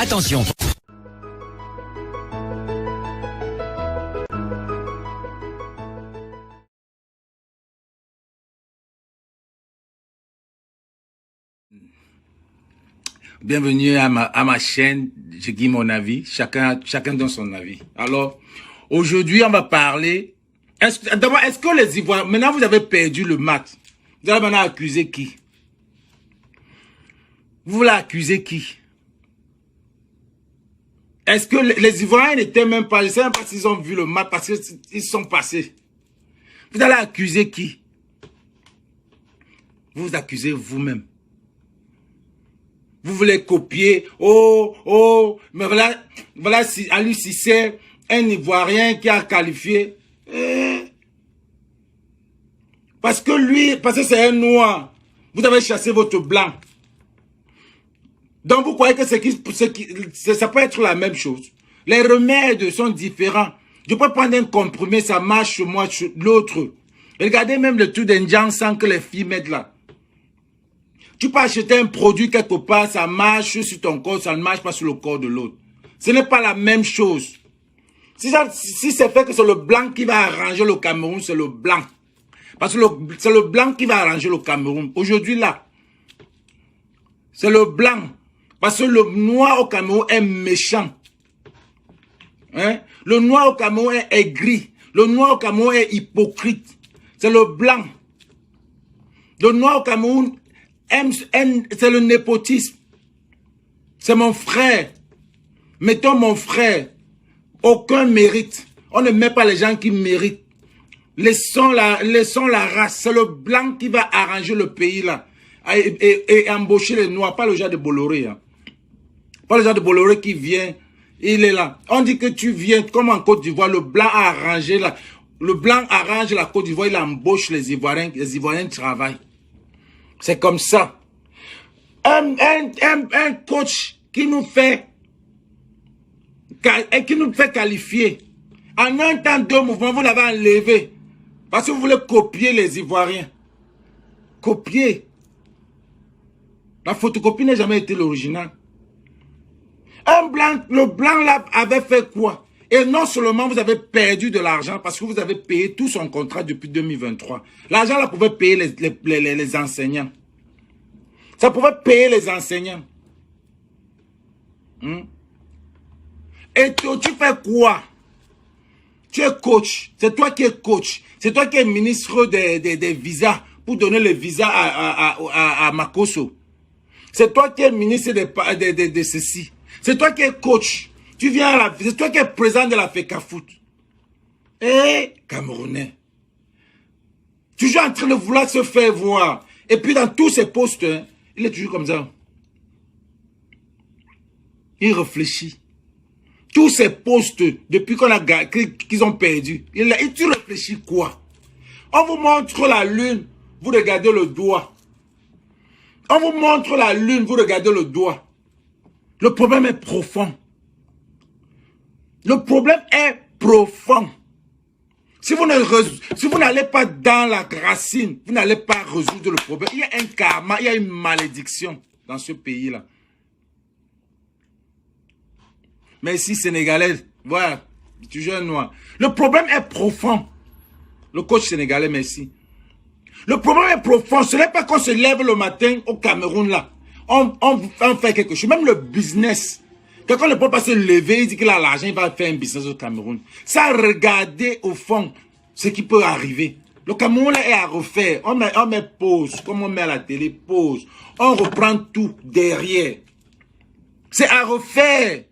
Attention. Bienvenue à ma chaîne, je dis mon avis, chacun donne son avis. Alors, aujourd'hui, on va parler, d'abord, est-ce que les Ivoiriens, maintenant vous avez perdu le match, vous allez maintenant accuser qui? Vous voulez accuser qui? Est-ce que les Ivoiriens n'étaient même pas, je ne sais même pas s'ils ont vu le match parce qu'ils sont passés. Vous allez accuser qui? Vous vous accusez vous-même. Vous voulez copier, mais voilà Aliou Cissé, un Ivoirien qui a qualifié. Parce que c'est un noir, vous avez chassé votre blanc. Donc vous croyez que ça peut être la même chose. Les remèdes sont différents. Je peux prendre un comprimé, ça marche sur moi, sur l'autre. Regardez même le tout d'Indien sans que les filles mettent là. Tu peux acheter un produit quelque part, ça marche sur ton corps, ça ne marche pas sur le corps de l'autre. Ce n'est pas la même chose. Si c'est fait que c'est le blanc qui va arranger le Cameroun, c'est le blanc. Parce que c'est le blanc qui va arranger le Cameroun. Aujourd'hui là, c'est le blanc. Parce que le noir au Cameroun est méchant. Hein? Le noir au Cameroun est aigri. Le noir au Cameroun est hypocrite. C'est le blanc. Le noir au Cameroun c'est le népotisme. C'est mon frère. Mettons mon frère. Aucun mérite. On ne met pas les gens qui méritent. Laissons la race. C'est le blanc qui va arranger le pays là. Et embaucher les noirs. Pas le genre de Bolloré. Hein. Pas le genre de Bolloré qui vient. Il est là. On dit que tu viens comme en Côte d'Ivoire. Le blanc a arrangé là. Le blanc arrange la Côte d'Ivoire. Il embauche les Ivoiriens. Les Ivoiriens travaillent. C'est comme ça. Un coach qui nous fait qualifier. En un temps, deux mouvements, vous l'avez enlevé. Parce que vous voulez copier les Ivoiriens. Copier. La photocopie n'a jamais été l'original. Le blanc là avait fait quoi? Et non seulement vous avez perdu de l'argent parce que vous avez payé tout son contrat depuis 2023. L'argent là pouvait payer les enseignants. Ça pouvait payer les enseignants. Et tu fais quoi? Tu es coach. C'est toi qui es coach. C'est toi qui es ministre des visas pour donner les visas à Makosso. C'est toi qui es ministre de ceci. C'est toi qui es coach. Tu viens c'est toi qui es président de la FECAFOOT. Camerounais. Toujours en train de vouloir se faire voir. Et puis dans tous ces postes, hein, il est toujours comme ça. Il réfléchit. Tous ces postes, depuis qu'ils ont perdu, tu réfléchis quoi? On vous montre la lune, vous regardez le doigt. On vous montre la lune, vous regardez le doigt. Le problème est profond. Le problème est profond. Si vous n'allez pas dans la racine, vous n'allez pas résoudre le problème. Il y a un karma, il y a une malédiction dans ce pays-là. Mais ici, Sénégalais, voilà, toujours un noir. Le problème est profond. Le coach sénégalais, merci. Le problème est profond. Ce n'est pas qu'on se lève le matin au Cameroun, là. On fait quelque chose. Même le business. Quelqu'un ne peut pas se lever, il dit qu'il a l'argent, il va faire un business au Cameroun. Ça, regardez au fond ce qui peut arriver. Le Cameroun là, est à refaire. On met pause, comme on met à la télé, pause. On reprend tout derrière. C'est à refaire.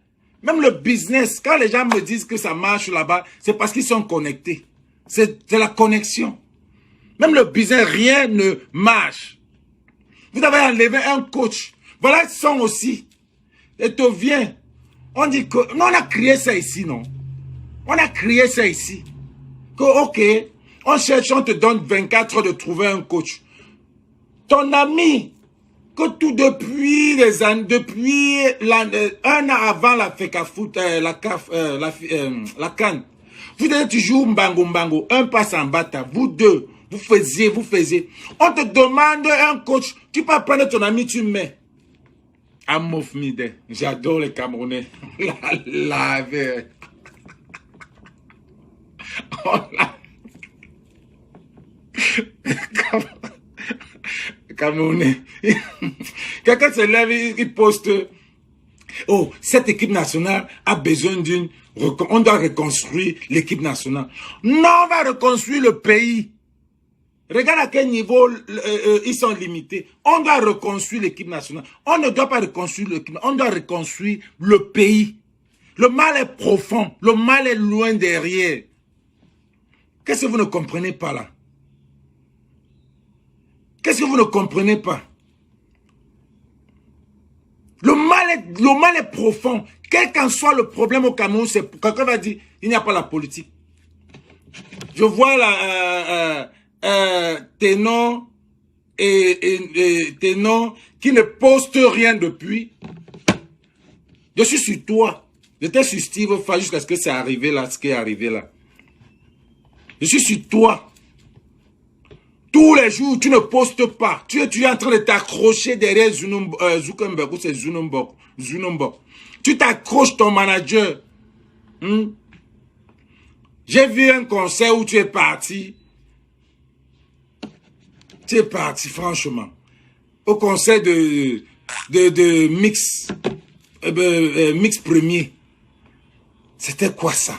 Même le business, quand les gens me disent que ça marche là-bas, c'est parce qu'ils sont connectés. C'est la connexion. Même le business, rien ne marche. Vous avez enlevé un coach. Voilà, ils sont aussi. Et tu viens. On dit que... Non, on a créé ça ici, non? On a créé ça ici. Que, ok, on cherche, on te donne 24 heures de trouver un coach. Ton ami, que tout depuis les années, depuis un an avant la FECAFOOT, la CAN, vous êtes toujours mbango, un passe en bata, vous deux, vous faisiez. On te demande un coach, tu peux prendre ton ami, tu mets. Amof Mide. J'adore les Camerounais. La Camerounais. Quelqu'un se lève, il poste. Oh, cette équipe nationale a besoin d'une... On doit reconstruire l'équipe nationale. Non, on va reconstruire le pays. Regarde à quel niveau ils sont limités. On doit reconstruire l'équipe nationale. On ne doit pas reconstruire l'équipe nationale. On doit reconstruire le pays. Le mal est profond. Le mal est loin derrière. Qu'est-ce que vous ne comprenez pas là? Qu'est-ce que vous ne comprenez pas? Le mal est profond. Quel qu'en soit le problème au Cameroun, quelqu'un va dire, il n'y a pas la politique. Je vois là, Ténon et Ténon qui ne postent rien depuis. Je suis sur toi. J'étais sur Steve Fa jusqu'à ce que c'est arrivé là, ce qui est arrivé là. Je suis sur toi. Tous les jours, tu ne postes pas. Tu es en train de t'accrocher derrière Zuckerberg ou c'est Zunombo. Tu t'accroches ton manager. J'ai vu un concert où tu es parti. Tu es parti, franchement. Au concert de Mix. Mix premier. C'était quoi ça?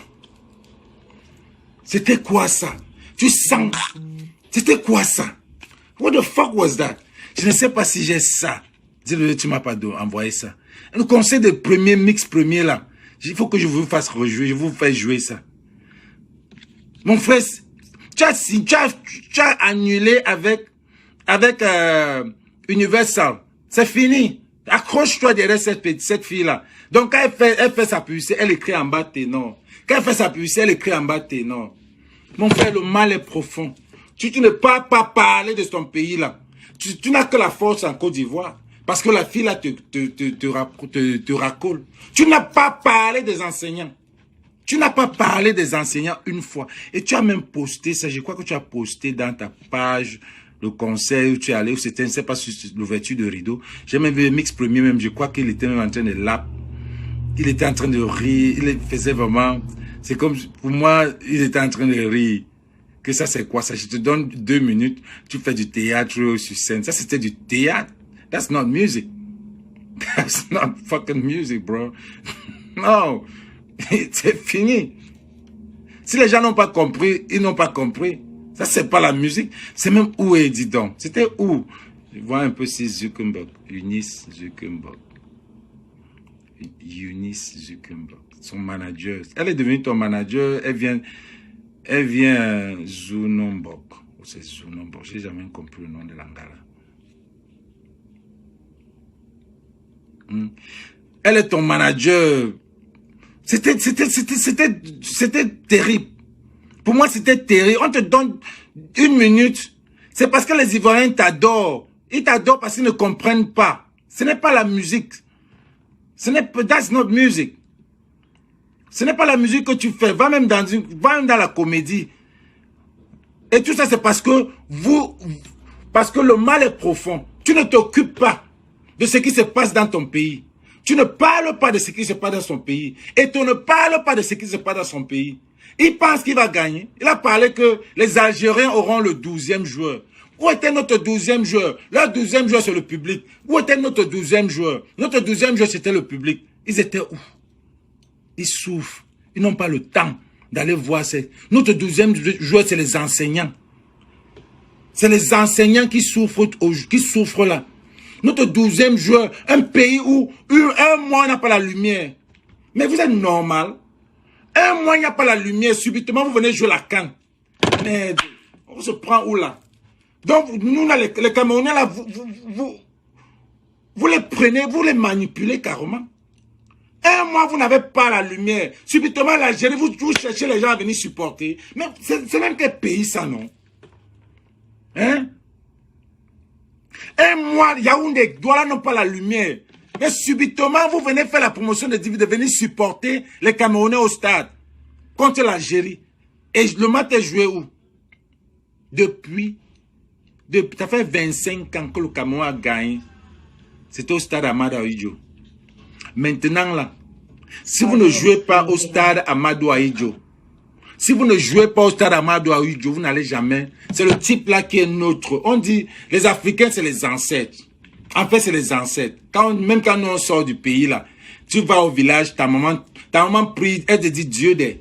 C'était quoi ça? Tu sens... C'était quoi ça? What the fuck was that? Je ne sais pas si j'ai ça. Dis-le, tu m'as pas envoyé ça. Le conseil de premier mix premier là. Il faut que je vous fasse rejouer. Je vous fais jouer ça. Mon frère, tu as annulé avec Universal. C'est fini. Accroche-toi derrière cette fille là. Donc quand elle fait sa publicité, elle écrit en bas Ténon. Quand elle fait sa publicité, elle écrit en bas Ténon. Mon frère, le mal est profond. Tu ne peux pas parler de ton pays là. Tu n'as que la force en Côte d'Ivoire. Parce que la fille là te racole. Tu n'as pas parlé des enseignants. Tu n'as pas parlé des enseignants une fois. Et tu as même posté ça. Je crois que tu as posté dans ta page le conseil où tu es allé. Où c'était, je ne sais pas si c'était l'ouverture de rideau. J'ai même vu Mix Premier même. Je crois qu'il était même en train de lap. Il était en train de rire. Il faisait vraiment... C'est comme, pour moi, il était en train de rire. Que ça, c'est quoi ça? Je te donne 2 minutes, tu fais du théâtre sur scène. Ça, c'était du théâtre. That's not music. That's not fucking music, bro. Non. C'est fini. Si les gens n'ont pas compris, ils n'ont pas compris. Ça, c'est pas la musique. C'est même où est, dis donc. C'était où? Je vois un peu si Zuckerberg. Eunice Zuckerberg. Eunice Zuckerberg. Son manager. Elle est devenue ton manager. Elle vient Zunombok. C'est Zunombok. Je n'ai jamais compris le nom de l'Angala. Elle est ton manager. C'était terrible. Pour moi, c'était terrible. On te donne 1 minute. C'est parce que les Ivoiriens t'adorent. Ils t'adorent parce qu'ils ne comprennent pas. Ce n'est pas la musique. That's not music. Ce n'est pas la musique que tu fais. Va même dans la comédie. Et tout ça, c'est parce que le mal est profond. Tu ne t'occupes pas de ce qui se passe dans ton pays. Tu ne parles pas de ce qui se passe dans son pays. Et tu ne parles pas de ce qui se passe dans son pays. Il pense qu'il va gagner. Il a parlé que les Algériens auront le 12e joueur. Où était notre 12e joueur? Leur 12e joueur, c'est le public. Où était notre 12e joueur? Notre 12e joueur, c'était le public. Ils étaient où? Ils souffrent. Ils n'ont pas le temps d'aller voir. Notre 12e joueur, c'est les enseignants. C'est les enseignants qui souffrent là. Notre 12e joueur, un pays où un mois n'a pas la lumière. Mais vous êtes normal. Un mois il n'y a pas la lumière, subitement vous venez jouer la CAN. Mais on se prend où là? Donc nous là, les Camerounais là, vous les prenez, vous les manipulez carrément. Un mois vous n'avez pas la lumière. Subitement l'Algérie, vous cherchez les gens à venir supporter. Mais c'est même quel pays ça, non? Hein? Un mois, Yaoundé, Douala n'ont pas la lumière. Mais subitement, vous venez faire la promotion de venir supporter les Camerounais au stade contre l'Algérie. Et le match est joué où? Ça fait 25 ans que le Cameroun a gagné. C'était au stade Amada Oidjo. Maintenant là, si vous ne jouez pas au stade Amadou Ahidjo, si vous ne jouez pas au stade Amadou Ahidjo, vous n'allez jamais. C'est le type là qui est notre. On dit, les Africains, c'est les ancêtres. En fait, c'est les ancêtres. Même quand nous on sort du pays là, tu vas au village, ta maman prie, elle te dit Dieu des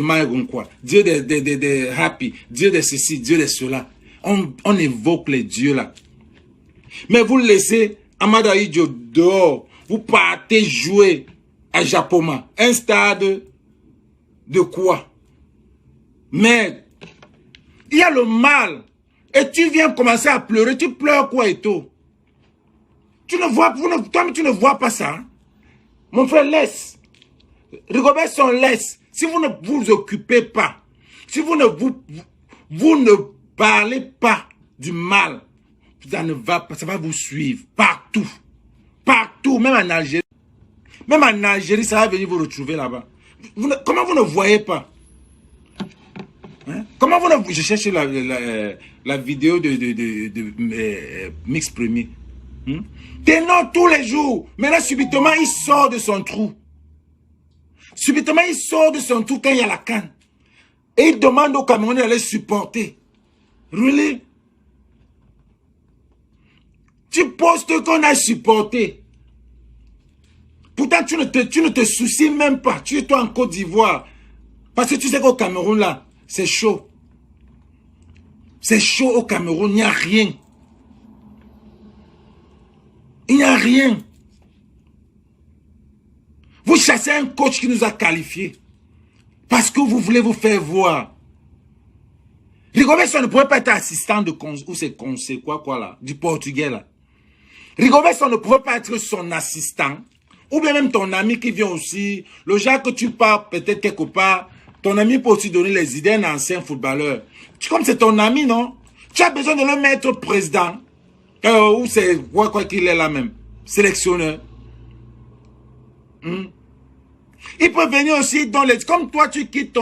Maïronkwa, Dieu des Happy, Dieu de ceci, Dieu de cela. On évoque les dieux là. Mais vous laissez Amadou Ahidjo dehors, vous partez jouer à Japoma, un stade de quoi? Mais il y a le mal. Et tu viens commencer à pleurer. Tu pleures quoi et tout? Tu ne vois, toi, tu ne vois pas ça. Hein? Mon frère, laisse. Rigobert Song, laisse. Si vous ne vous occupez pas, si vous ne parlez pas du mal, ça ne va pas, ça va vous suivre partout. Partout, même en Algérie. Même en Algérie, ça va venir vous retrouver là-bas. Comment vous ne voyez pas? Hein? Comment vous ne... Je cherche la vidéo de Mix Premier. Ténor tous les jours. Mais là, subitement, il sort de son trou. Subitement, il sort de son trou quand il y a la canne. Et il demande aux Camerounais d'aller supporter. Really? Tu postes qu'on a supporté. Pourtant, tu ne te soucies même pas. Tu es toi en Côte d'Ivoire. Parce que tu sais qu'au Cameroun, là, c'est chaud. C'est chaud au Cameroun, il n'y a rien. Il n'y a rien. Vous chassez un coach qui nous a qualifiés. Parce que vous voulez vous faire voir. Rigobert Song ne pouvait pas être assistant de ou c'est conseil, quoi là, du portugais là. Rigobert Song ne pouvait pas être son assistant. Ou bien même ton ami qui vient aussi, le genre que tu pars peut-être quelque part, ton ami peut aussi donner les idées à un ancien footballeur. Comme c'est ton ami, non? Tu as besoin de le mettre président. Ou c'est quoi qu'il est là même. Sélectionneur. Il peut venir aussi dans les... Comme toi, tu quittes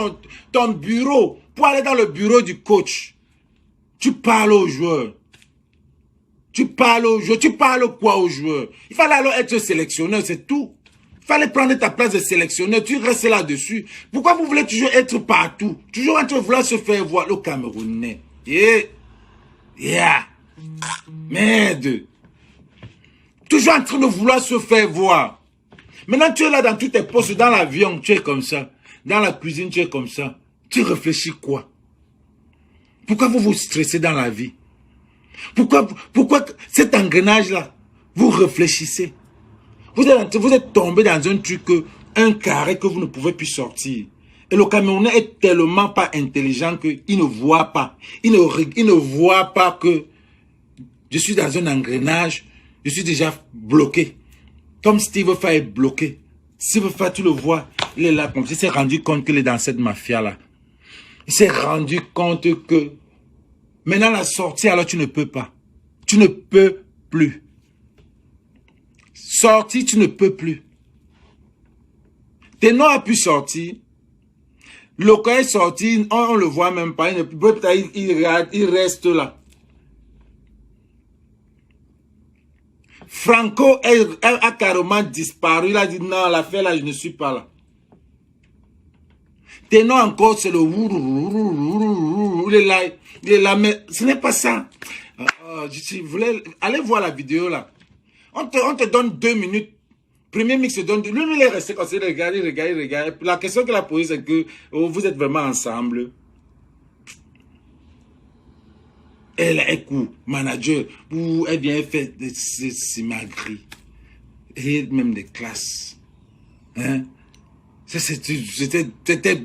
ton bureau pour aller dans le bureau du coach. Tu parles aux joueurs. Tu parles aux joueurs. Tu parles quoi aux joueurs? Il fallait alors être sélectionneur, c'est tout. Il fallait prendre ta place de sélectionneur. Tu restes là-dessus. Pourquoi vous voulez toujours être partout? Toujours en train de vouloir se faire voir. Le Camerounais. Merde. Toujours en train de vouloir se faire voir. Maintenant, tu es là dans tous tes postes. Dans l'avion, tu es comme ça. Dans la cuisine, tu es comme ça. Tu réfléchis quoi? Pourquoi vous vous stressez dans la vie? Pourquoi cet engrenage-là, vous réfléchissez? Vous êtes tombé dans un truc, un carré que vous ne pouvez plus sortir. Et le Camerounais est tellement pas intelligent qu'il ne voit pas. Il ne voit pas que je suis dans un engrenage, je suis déjà bloqué. Comme Steve Fa est bloqué. Steve Fa, tu le vois, il est là comme ça. Il s'est rendu compte qu'il est dans cette mafia-là. Il s'est rendu compte que maintenant la sortie, alors tu ne peux pas. Tu ne peux plus. Sortir, tu ne peux plus. Ténor a pu sortir. Loco est sorti, on le voit même pas. Il reste là. Franco a carrément disparu. Il a dit non, l'affaire là, je ne suis pas là. Ténor encore, c'est le il est là, mais ce n'est pas ça. Je voulais aller voir la vidéo là. On te donne 2 minutes. Premier mix se donne. Lui, il est resté comme ça, il regarde. La question qu'il a posée, c'est que vous êtes vraiment ensemble. Elle est cool, manager, ou elle vient faire des simagris. Et même des classes. Hein? C'était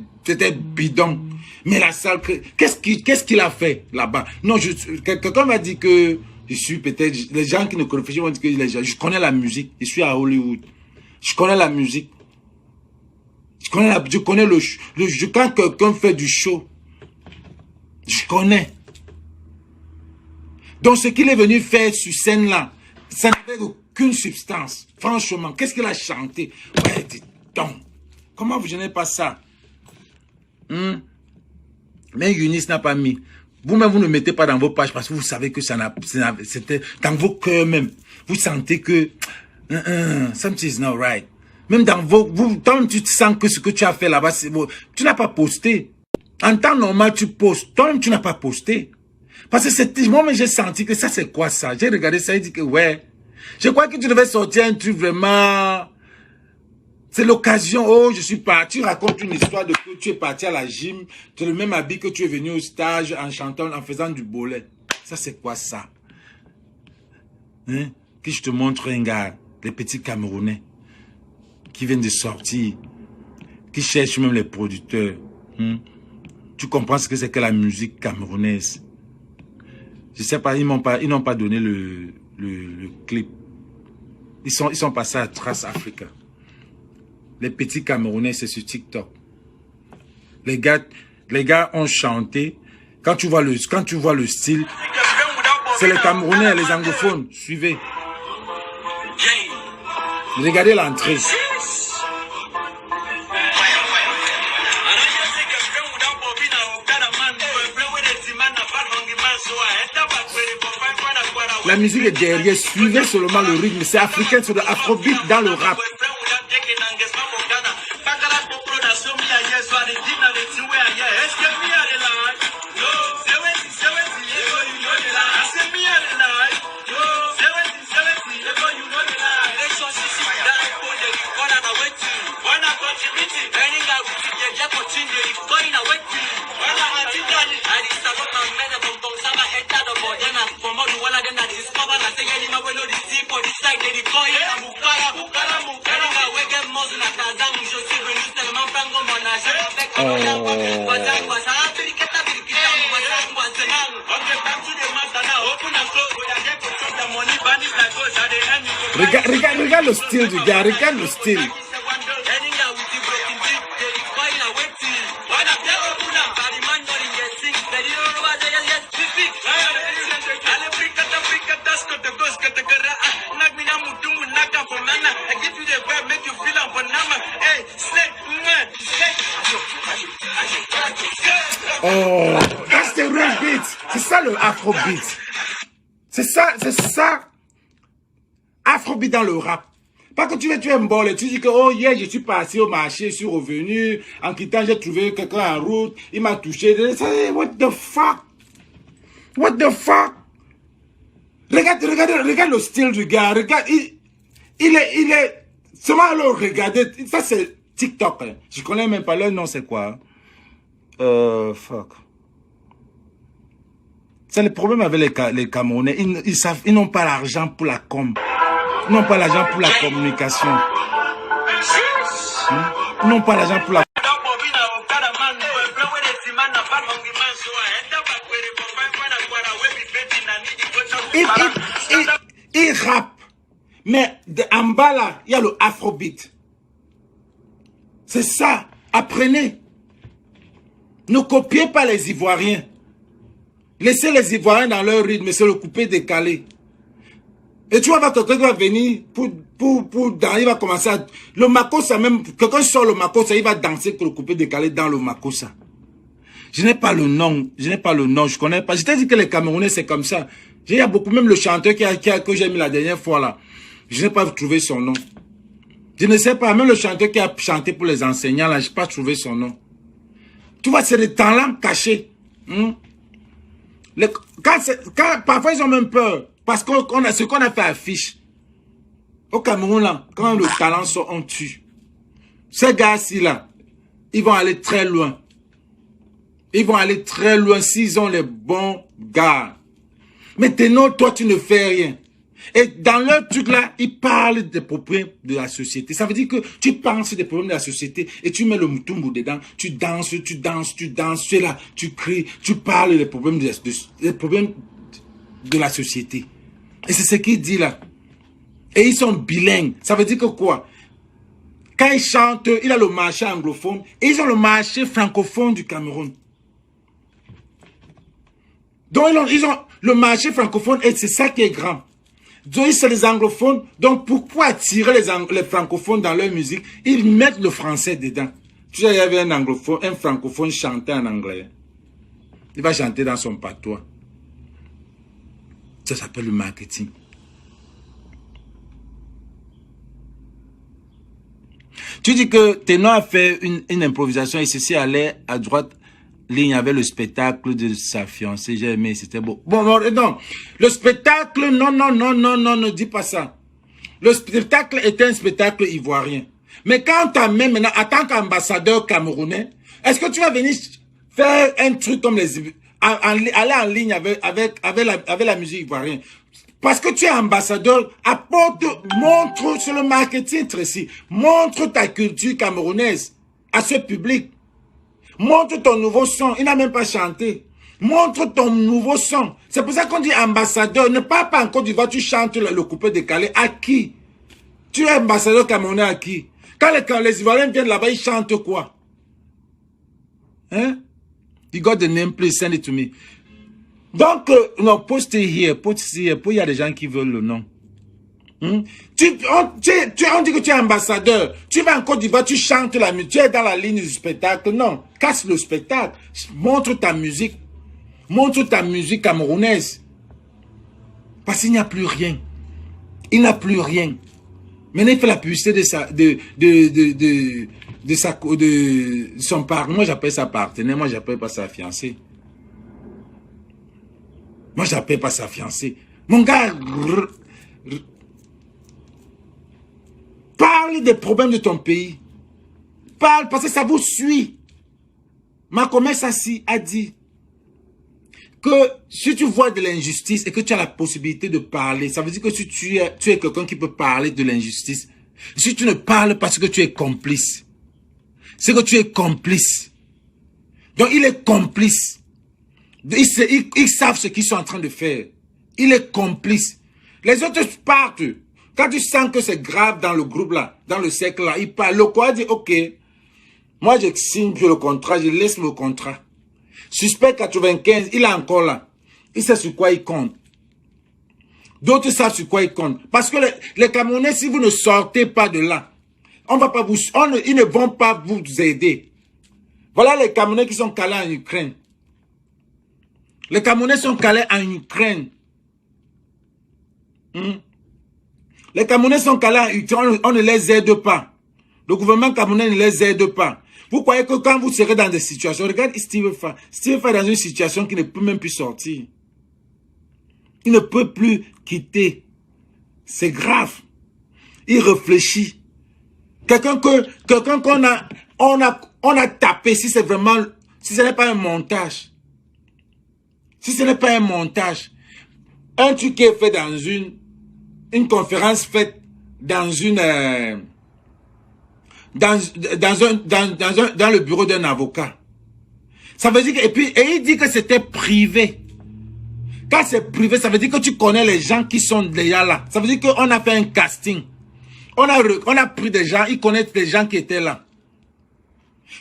bidon. Mais la salle, qu'est-ce qu'il a fait là-bas? Non, quelqu'un m'a dit que je suis peut-être, les gens qui ne connaissent pas, vont dire que je connais la musique. Je suis à Hollywood. Je connais la musique. Je connais quand quelqu'un fait du show. Je connais. Donc ce qu'il est venu faire sur scène là, ça n'avait aucune substance. Franchement, qu'est-ce qu'il a chanté? Ouais, dis donc. Comment vous gênez pas ça? Mais Eunice n'a pas mis. Vous-même, vous ne mettez pas dans vos pages parce que vous savez que c'était dans vos cœurs même. Vous sentez que Something is not right. Même dans toi, tu te sens que ce que tu as fait là-bas, tu n'as pas posté. En temps normal, tu postes. Toi-même, tu n'as pas posté. Parce que moi, j'ai senti que ça, c'est quoi ça? J'ai regardé ça et dit que ouais. Je crois que tu devais sortir un truc vraiment... C'est l'occasion. Oh, je suis parti. Tu racontes une histoire de que tu es parti à la gym. Tu as le même habit que tu es venu au stage en chantant, en faisant du bolet. Ça, c'est quoi ça? Hein? Que je te montre un gars, les petits Camerounais, qui viennent de sortir, qui cherchent même les producteurs. Tu comprends ce que c'est que la musique camerounaise? Je sais pas, ils n'ont pas donné le clip. Ils sont passés à Trace Africa. Les petits Camerounais, c'est sur TikTok. Les gars ont chanté. Quand tu vois le style, c'est les Camerounais, les anglophones. Suivez. Regardez l'entrée. La musique est derrière, suivez seulement le rythme. C'est africain, c'est de l'afrobeat dans le rap. Regarde le style du gars, regarde le style. Oh, that's the real beat. C'est ça le afrobeat. C'est ça. Afrobeat dans le rap. Pas que tu es un bol et tu dis que oh yeah, je suis passé au marché, je suis revenu, en quittant j'ai trouvé quelqu'un en route, il m'a touché. What the fuck? What the fuck? Regarde le style du gars. Regarde, il est seulement le regarder. Ça c'est TikTok. Hein. Je connais même pas leur nom, c'est quoi? Fuck. C'est le problème avec les Camerounais. Ils n'ont pas l'argent pour la com. Ils n'ont pas l'argent pour la communication. Ils n'ont pas l'argent pour la... Ils rappent. Mais en bas là, il y a le afrobeat. C'est ça. Apprenez. Ne copiez pas les Ivoiriens. Laissez les Ivoiriens dans leur rythme, c'est le coupé décalé. Et tu vois, quelqu'un va venir il va commencer à... Le makossa même, quelqu'un sort le makossa, il va danser que le coupé décalé dans le makossa. Je n'ai pas le nom, je connais pas. Je t'ai dit que les Camerounais, c'est comme ça. Il y a beaucoup, même le chanteur que j'ai mis la dernière fois là. Je n'ai pas trouvé son nom. Je ne sais pas, même le chanteur qui a chanté pour les enseignants là, je n'ai pas trouvé son nom. Tu vois, c'est des talents cachés. Parfois, ils ont même peur. Parce que ce qu'on a fait affiche. Au Cameroun, là, quand le talent sort, on tue. Ces gars-ci, là, ils vont aller très loin. Ils vont aller très loin s'ils ont les bons gars. Maintenant, toi, tu ne fais rien. Et dans leur truc là, ils parlent des problèmes de la société. Ça veut dire que tu penses des problèmes de la société et tu mets le moutoumbo dedans. Tu danses, tu es là, tu cries, tu parles des problèmes de la société. Et c'est ce qu'il dit là. Et ils sont bilingues. Ça veut dire que quoi? Quand ils chantent, il a le marché anglophone et ils ont le marché francophone du Cameroun. Donc ils ont le marché francophone et c'est ça qui est grand. Donc, c'est les anglophones. Donc, pourquoi attirer les francophones dans leur musique? Ils mettent le français dedans. Tu sais, il y avait un francophone chanter en anglais. Il va chanter dans son patois. Ça s'appelle le marketing. Tu dis que Ténor a fait une improvisation et ceci allait à droite ligne avec le spectacle de sa fiancée. J'ai aimé, c'était beau. Bon, non. Le spectacle, non, ne dis pas ça. Le spectacle était un spectacle ivoirien. Mais quand tu t'amènes maintenant, en tant qu'ambassadeur camerounais, est-ce que tu vas venir faire un truc comme aller en ligne avec la musique ivoirienne? Parce que tu es ambassadeur, montre sur le marketing, Tracy, montre ta culture camerounaise à ce public. Montre ton nouveau son. Il n'a même pas chanté. Montre ton nouveau son. C'est pour ça qu'on dit ambassadeur. Ne parle pas en Côte d'Ivoire, tu chantes le coupé décalé. À qui? Tu es ambassadeur camerounais à qui? Quand les Ivoiriens viennent là-bas, ils chantent quoi? Hein? You got the name, please send it to me. Donc, non, post it here. Il y a des gens qui veulent le nom. On dit que tu es ambassadeur. Tu vas en Côte d'Ivoire, tu chantes la musique. Tu es dans la ligne du spectacle. Non, casse le spectacle. Montre ta musique. Montre ta musique camerounaise. Parce qu'il n'y a plus rien. Il n'a plus rien. Maintenant, il fait la publicité de son partenaire. Moi, j'appelle ça partenaire. Moi, j'appelle pas sa fiancée. Moi, j'appelle pas sa fiancée. Mon gars, parle des problèmes de ton pays. Parle parce que ça vous suit. Malcolm X a dit que si tu vois de l'injustice et que tu as la possibilité de parler, ça veut dire que si tu es quelqu'un qui peut parler de l'injustice, si tu ne parles parce que tu es complice, c'est que tu es complice. Donc il est complice. Ils savent ce qu'ils sont en train de faire. Il est complice. Les autres partent. Quand tu sens que c'est grave dans le groupe là, dans le cercle là, il parle. Le quoi dit, ok, moi je signe le contrat, je laisse le contrat. Suspect 95, il est encore là. Il sait sur quoi il compte. D'autres savent sur quoi il compte. Parce que les Camerounais, si vous ne sortez pas de là, ils ne vont pas vous aider. Voilà les Camerounais qui sont calés en Ukraine. Les Camerounais sont calés en Ukraine. Les Camerounais sont calés en Ukraine, on ne les aide pas. Le gouvernement camerounais ne les aide pas. Vous croyez que quand vous serez dans des situations, regarde Steve Fa. Steve Fa est dans une situation qui ne peut même plus sortir. Il ne peut plus quitter. C'est grave. Il réfléchit. Quelqu'un qu'on a tapé, si c'est vraiment, si ce n'est pas un montage. Si ce n'est pas un montage. Un truc qui est fait dans une conférence faite dans dans le bureau d'un avocat. Ça veut dire que, et il dit que c'était privé. Quand c'est privé, ça veut dire que tu connais les gens qui sont déjà là. Ça veut dire qu'on a fait un casting. On a pris des gens, ils connaissent les gens qui étaient là.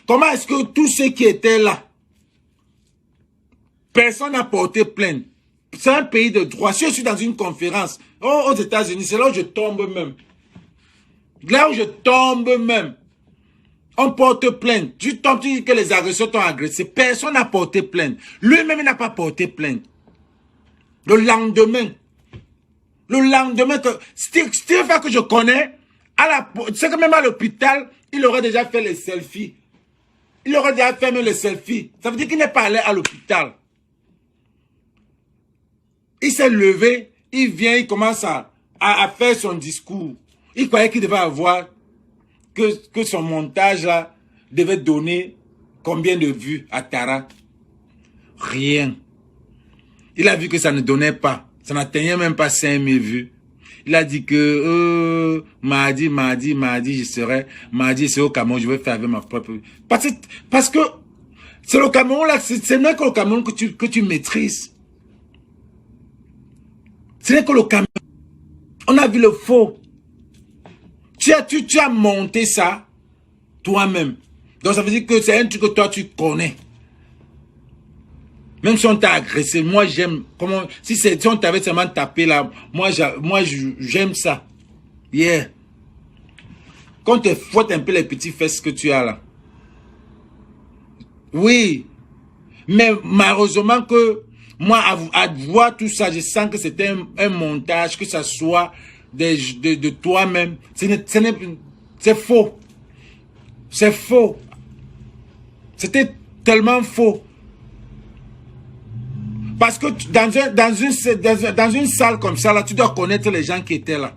Comment est-ce que tous ceux qui étaient là, personne n'a porté plainte? C'est un pays de droit. Si je suis dans une conférence, aux États-Unis, c'est là où je tombe même. Là où je tombe même. On porte plainte. Tu tombes, tu dis que les agresseurs t'ont agressé. Personne n'a porté plainte. Lui-même, il n'a pas porté plainte. Le lendemain, que Steve que je connais, c'est que même à l'hôpital, il aurait déjà fait les selfies. Il aurait déjà fait même les selfies. Ça veut dire qu'il n'est pas allé à l'hôpital. Il s'est levé, il vient, il commence à faire son discours. Il croyait qu'il devait avoir, que son montage là devait donner combien de vues à Tara? Rien. Il a vu que ça ne donnait pas. Ça n'atteignait même pas 5000 vues. Il a dit que mardi, je serai au Cameroun, je vais faire avec ma propre... Parce que c'est le Cameroun là, c'est même que le Cameroun que tu maîtrises. Ce n'est que le Cameroun. On a vu le faux. Tu as monté ça toi-même. Donc ça veut dire que c'est un truc que toi tu connais. Même si on t'a agressé, moi j'aime. Si on t'avait seulement tapé là, moi j'aime ça. Yeah. Quand on te fouette un peu les petits fesses que tu as là. Oui. Mais malheureusement que moi, à voir tout ça, je sens que c'était un montage, que ça soit de toi-même. C'est faux. C'est faux. C'était tellement faux. Parce que dans une salle comme ça, là, tu dois connaître les gens qui étaient là.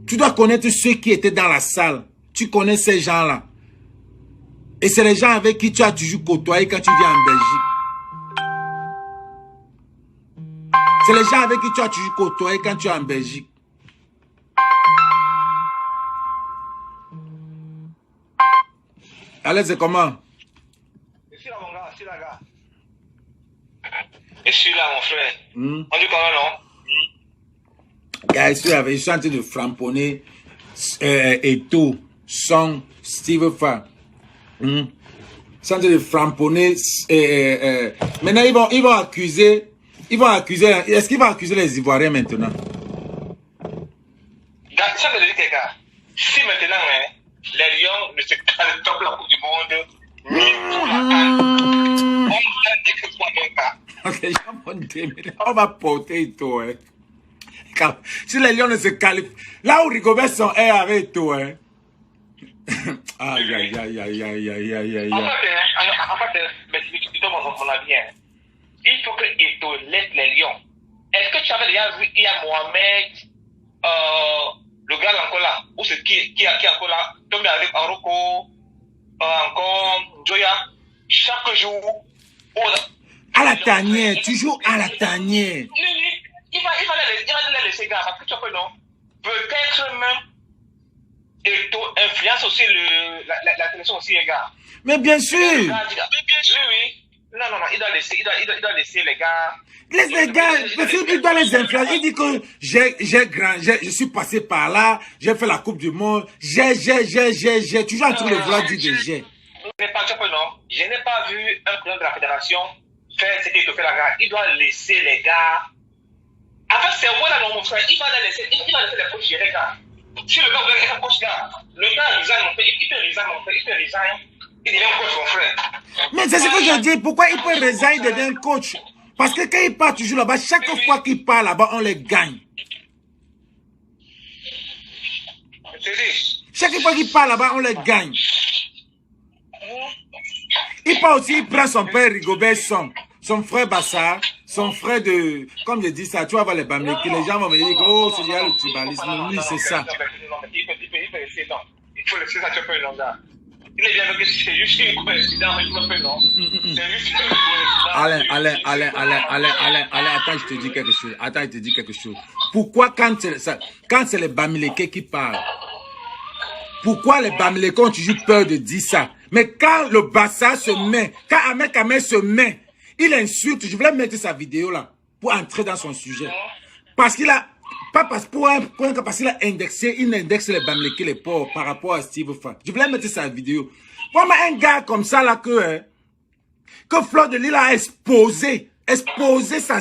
Tu dois connaître ceux qui étaient dans la salle. Tu connais ces gens-là. Et c'est les gens avec qui tu as toujours côtoyé quand tu viens en Belgique. C'est les gens avec qui tu as toujours côtoyé quand tu es en Belgique. Allez, c'est comment? Je suis là, mon gars, je suis là, gars. Je suis là, mon frère. On dit comment, non? Gars, je suis en train de framponner Eto, Son, Steve Fa. Je suis en train de framponner. Maintenant, ils vont accuser. Est-ce qu'ils vont accuser les Ivoiriens maintenant? Ça veut dire que, gars, si maintenant, les Lions ne se calent pas la Coupe du Monde, ni pour la CAN, on va dire que c'est mon cas. On va porter Eto, hein. Si les Lions ne se qualifient, là où Rigobert sont avec toi, hein. Aïe, aïe, aïe, aïe, aïe, aïe, aïe, aïe. En fait, mais tu donnes mon avis, hein. Il faut que Eto laisse les Lions. Est-ce que tu avais déjà vu, il y a Mohamed, le gars encore là, ou c'est qui est encore là, Tommy avec Aroko, encore Joya, chaque jour, à la tanière, toujours à la tanière. Il va les laisser, gars, parce que tu vois que non, peut-être même, Eto influence aussi la télévision aussi, les gars. Mais bien sûr. Oui. Non, il doit laisser les gars. Laisse les gars, parce qu'il doit les influencer. Il dit que je suis passé par là, j'ai fait la Coupe du Monde, j'ai toujours en train de vouloir dire des j'ai. Je n'ai pas vu un président de la fédération faire ce qu'il te fait la gars. Il doit laisser les gars. Avec ses mots là, mon frère, il va laisser les coachs gérer, gars. Si le gars veut être un coach, gars, le gars resign, mon frère, il peut resign, il devient coach, mon frère. Mais c'est ce que je dis, pourquoi il peut resign de devenir coach? Parce que quand il part toujours là-bas, chaque fois qu'il part là-bas, on les gagne. Chaque fois qu'il part là-bas, on les gagne. Il part aussi, il prend son père Rigobert, son frère Bassar, son frère de... Comme je dis ça, tu vas voir les Bamléki, les gens vont me dire, oh, c'est déjà le tribalisme. Lui, c'est ça. Il faut laisser ça, tu peux, non, gars. Il est bien que c'est juste une coïncidence, il me fait non. C'est juste une Alain, attends, je te dis quelque chose. Pourquoi quand c'est les Bamileke qui parlent, pourquoi les Bamileke ont toujours peur de dire ça? Mais quand le Bassa se met, quand Ahmed Kamel se met, il insulte, je voulais mettre sa vidéo là, pour entrer dans son sujet. Parce qu'il a... Pas parce qu'il a indexé, il indexe les Bamileke, les pauvres, par rapport à Steve Fa. Je voulais mettre sa vidéo. Moi, un gars comme ça, là, que Fleur de Lille a exposé sa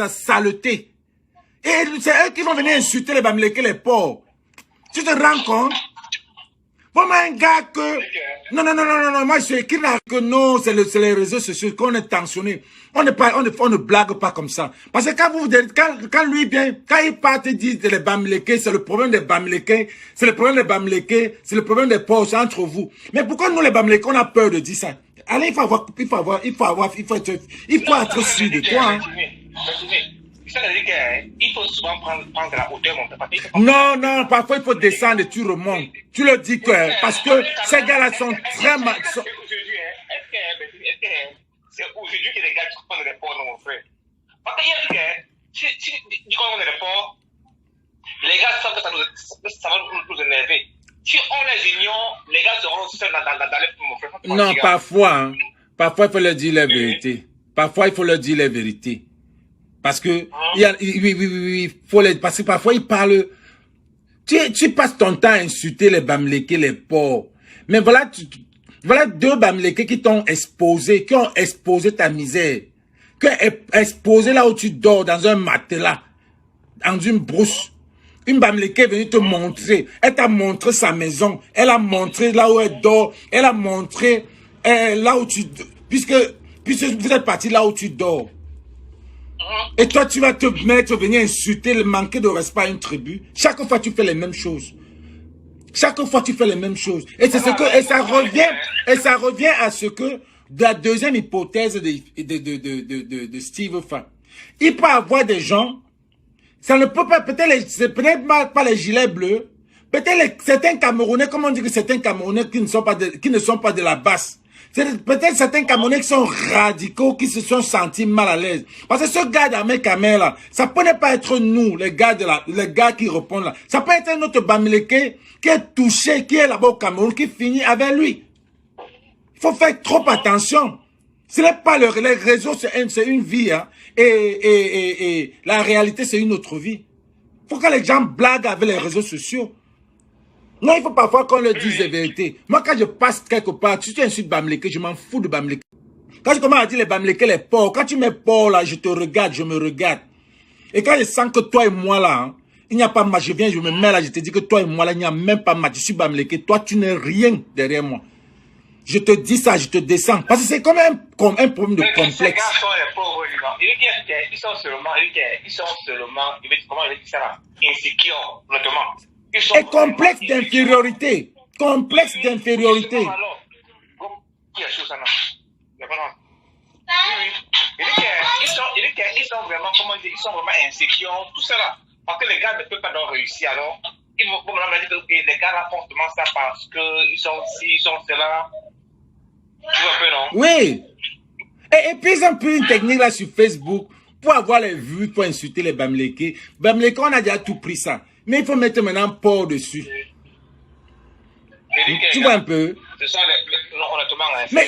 saleté. Et c'est eux qui vont venir insulter les Bamileke, les pauvres. Tu te rends compte? Moi, un gars que... Non, moi, je suis écrit là que non, c'est les réseaux sociaux, qu'on est tensionné. On ne blague pas comme ça. Parce que quand lui vient, quand il part et dit les Bamileke, c'est le problème des Bamileke, c'est le problème des Bamileke, c'est le problème des pauvres, c'est entre vous. Mais pourquoi nous, les Bamileke, on a peur de dire ça? Allez, il faut être sûr de toi, hein. Ça veut dire qu'il faut souvent prendre la hauteur, mon papa. Non, parfois il faut descendre et tu remontes. Tu le dis que, parce que ces gars-là sont très mal. Est-ce que c'est aujourd'hui que les gars qui prennent les ports, mon frère? Parce qu'il y a dit que, si tu connais les ports, les gars savent que ça va nous énerver. Si on les ignore, les gars seront seuls dans les mon frère. Non, parfois, hein. Parfois il faut leur dire la vérité. Parfois il faut leur dire la vérité. Parce que, oui, parce que parfois ils parlent, tu passes ton temps à insulter les Bamileke, les pauvres. Mais voilà deux Bamileke qui t'ont exposé, qui ont exposé ta misère, qui ont exposé là où tu dors, dans un matelas, dans une brousse. Une Bamileke est venue te montrer, elle t'a montré sa maison, elle a montré là où elle dort, elle a montré là où tu dors, puisque vous êtes parti là où tu dors. Et toi, tu vas te venir insulter, le manquer de respect à une tribu. Chaque fois, tu fais les mêmes choses. Chaque fois, tu fais les mêmes choses. Et c'est ce que, et ça revient à ce que, de la deuxième hypothèse de Steve Fan. Il peut avoir des gens, ça ne peut pas, c'est peut-être pas les gilets bleus, peut-être certains Camerounais, comme on dit que certains Camerounais qui ne sont pas de la basse. Peut-être certains Camerounais qui sont radicaux, qui se sont sentis mal à l'aise. Parce que ce gars d'Ahmed Kamel là, ça peut ne pas être nous, les gars qui répondent là. Ça peut être un autre Bamileke qui est touché, qui est là-bas au Cameroun, qui finit avec lui. Il faut faire trop attention. Ce n'est pas les réseaux, c'est une vie, hein. Et la réalité, c'est une autre vie. Il faut que les gens blaguent avec les réseaux sociaux. Non, il faut parfois qu'on leur dise la vérité. Moi, quand je passe quelque part, si tu insultes Bamileke, je m'en fous de Bamileke. Quand je commence à dire les Bamileke, les porcs, quand tu mets porc là, je te regarde, je me regarde. Et quand je sens que toi et moi là, hein, il n'y a pas de match, je viens, je me mets là, je te dis que toi et moi là, il n'y a même pas de match. Je suis Bamileke, toi tu n'es rien derrière moi. Je te dis ça, je te descends. Parce que c'est comme un problème de complexe. Ces gars sont les pauvres, ils sont seulement, comment il dit ça là, insécures, notamment. Et complexe d'infériorité. Complexe d'infériorité. Qui a chose ça, non? Il dit qu'ils sont vraiment, comment dire, ils sont vraiment insécures, tout ça là. Parce que les gars ne peuvent pas donc réussir, alors. Ils vont me dire que les gars là font seulement ça parce qu'ils sont ci, ils sont cela. Tu vois un peu, non? Oui. Et puis ils ont pris une technique là sur Facebook pour avoir les vues, pour insulter les Bamileke. Bamileke, on a déjà tout pris ça. Mais il faut mettre maintenant porc dessus. Tu vois un peu? Mais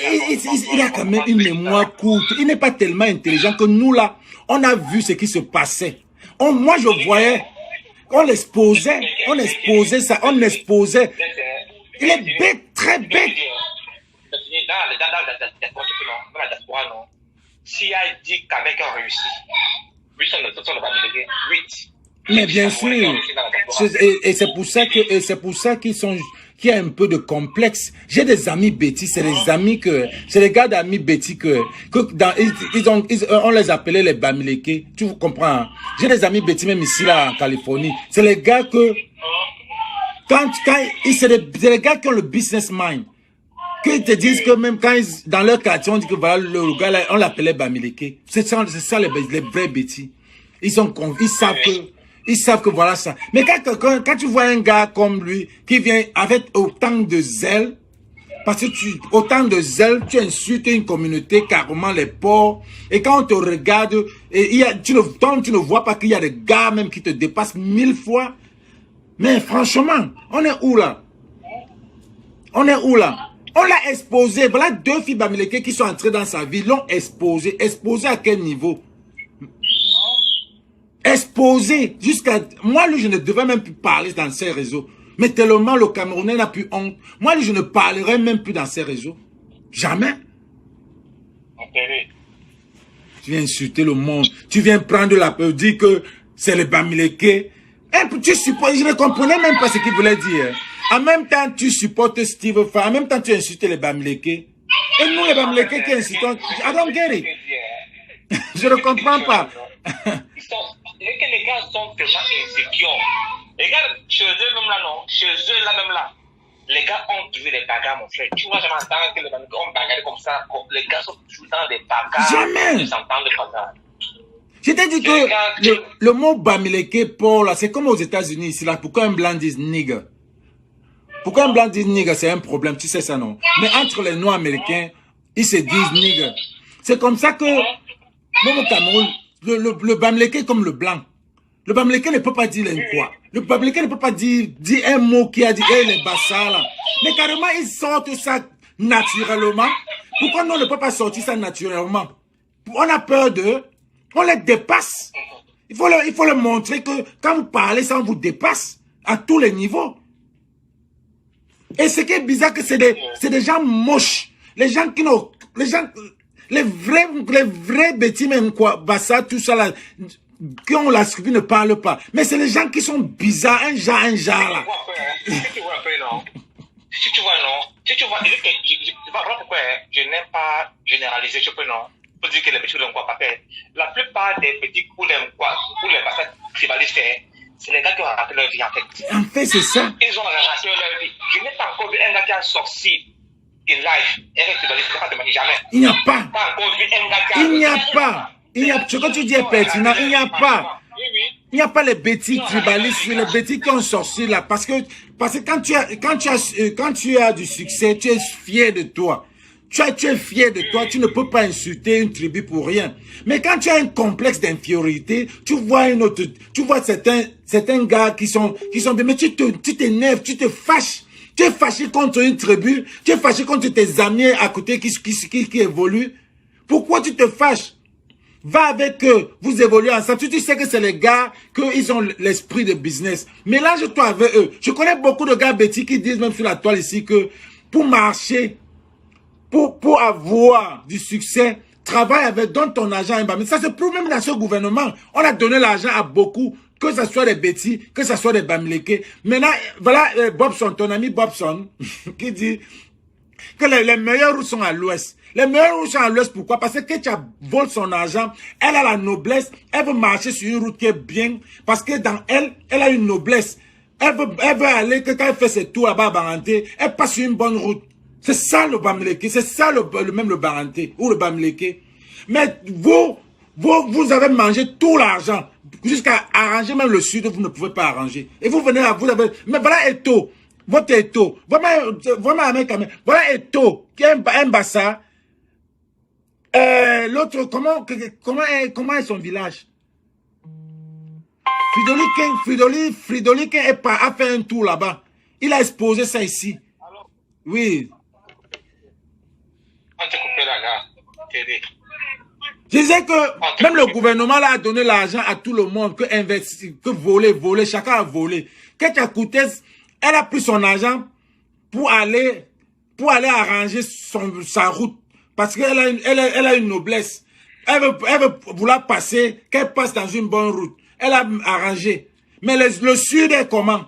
il a quand même une mémoire courte. Il n'est pas tellement intelligent que nous là, on a vu ce qui se passait. Moi je voyais, on l'exposait ça, on l'exposait. Il est bête, très bête. Dans la diaspora, non. S'il a dit qu'un mec a réussi, 8 de Bamileke, 8. Mais bien sûr, et c'est pour ça qu'il y a un peu de complexe. J'ai des amis Betty, c'est les gars d'amis Betty on les appelait les Bamileke, tu comprends? Hein? J'ai des amis Betty même ici là en Californie. C'est les gars que c'est les gars qui ont le business mind. Qu'ils te disent que même quand dans leur quartier on dit que voilà le gars là, on l'appelait Bamileke. C'est ça les vrais Betty. Ils savent que voilà ça. Mais quand tu vois un gars comme lui, qui vient avec autant de zèle, parce que tu insultes une communauté, carrément les pauvres, et quand on te regarde, tu ne vois pas qu'il y a des gars même qui te dépassent 1000 fois. Mais franchement, on est où là? On est où là? On l'a exposé. Voilà 2 filles Bamileke qui sont entrées dans sa vie, l'ont exposé. Exposé à quel niveau? Exposé jusqu'à... Moi, lui, je ne devais même plus parler dans ces réseaux. Mais tellement le Camerounais n'a plus honte. Moi, lui, je ne parlerai même plus dans ces réseaux. Jamais. Tu viens insulter le monde. Tu viens prendre la peur, dire que c'est les Bamileke. Tu supportes... Je ne comprenais même pas ce qu'il voulait dire. En même temps, tu supportes Steve Fan. En même temps, tu insultes les Bamileke. Et nous, les Bamileke qui insultons... I don't get it. Je ne comprends pas. Et que les gars sont tellement insécures. Les gars, chez eux même là, non. Chez eux là même là. Les gars ont toujours des bagarres, mon frère. Tu vois, jamais entendre que les Bamileke ont bagarré comme ça. Les gars sont toujours dans des bagarres. Jamais. Ils entendent des bagarres. Je t'ai dit que le mot Bamileke, Paul, là, c'est comme aux États-Unis ici là. Pourquoi un blanc dit nigger? Pourquoi un blanc dit nigger, c'est un problème, tu sais ça, non? Mais entre les Noirs américains, ils se disent nigger. C'est comme ça que, même au Cameroun, le Bamileke est comme le blanc. Le Bamileke ne peut pas dire quoi. Le Bamileke ne peut pas dire un mot qui a dit, les bassards là. Mais carrément, ils sortent ça naturellement. Pourquoi nous, on ne peut pas sortir ça naturellement? On a peur d'eux. On les dépasse. Il faut leur montrer que quand vous parlez, ça vous dépasse à tous les niveaux. Et ce qui est bizarre, que c'est des gens moches. Les gens qui n'ont... Les vrais bêtis même, quoi, Bassa, tout ça là, qui ont la scripture ne parlent pas. Mais c'est les gens qui sont bizarres, un genre là. Si tu vois un peu, non? Si tu vois, pourquoi je n'aime pas généraliser, je peux, non? Pour dire que les petits n'ont quoi pas faire. La plupart des petits ou les Bassa tribalistes, c'est les gars qui ont raté leur vie, en fait. En fait, c'est ça. Ils ont raté leur vie. gars sorti in life, jamais. Il n'y a pas. Il n'y a pas. Ce que tu dis est pertinent. Il n'y a pas. Il n'y a pas les bêtises tribalistes, les bêtises qui ont sorti là. Parce que quand tu as du succès, tu es fier de toi. Tu es fier de toi, tu ne peux pas insulter une tribu pour rien. Mais quand tu as un complexe d'infériorité, tu vois certains gars qui sont bien, mais tu t'énerves, tu te fâches. Tu es fâché contre une tribu, tu es fâché contre tes amis à côté qui évoluent. Pourquoi tu te fâches? Va avec eux, vous évoluez ensemble. Tu sais que c'est les gars, qu'ils ont l'esprit de business. Mélange-toi avec eux. Je connais beaucoup de gars bêtis qui disent même sur la toile ici que pour marcher, pour avoir du succès, travaille avec, donne ton argent à un bamileke. Ça se prouve même dans ce gouvernement. On a donné l'argent à beaucoup, que ce soit des bêtis, que ce soit des bamileke. Maintenant, voilà Bobson, ton ami Bobson, qui dit que les meilleures routes sont à l'ouest. Les meilleures routes sont à l'ouest, pourquoi? Parce que Ketia vole son argent, elle a la noblesse, elle veut marcher sur une route qui est bien, parce que dans elle a une noblesse. Elle veut aller, que quand elle fait ses tours là-bas à Baranté, elle passe sur une bonne route. C'est ça le bamileke, c'est ça le Baranté, ou le bamileke. Mais vous avez mangé tout l'argent, jusqu'à arranger même le sud, vous ne pouvez pas arranger. Et vous venez là, vous avez, mais voilà Eto, votre Eto, vraiment, voilà Eto, qui est un bassa. L'autre, comment est son village? Fridolin a fait un tour là-bas. Il a exposé ça ici. Oui. Je disais que même le gouvernement là a donné l'argent à tout le monde, que voler, chacun a volé. Ketia Koutès, elle a pris son argent pour aller arranger sa route. Parce qu'elle a une noblesse. Elle veut vouloir passer, qu'elle passe dans une bonne route. Elle a arrangé. Mais le sud est comment?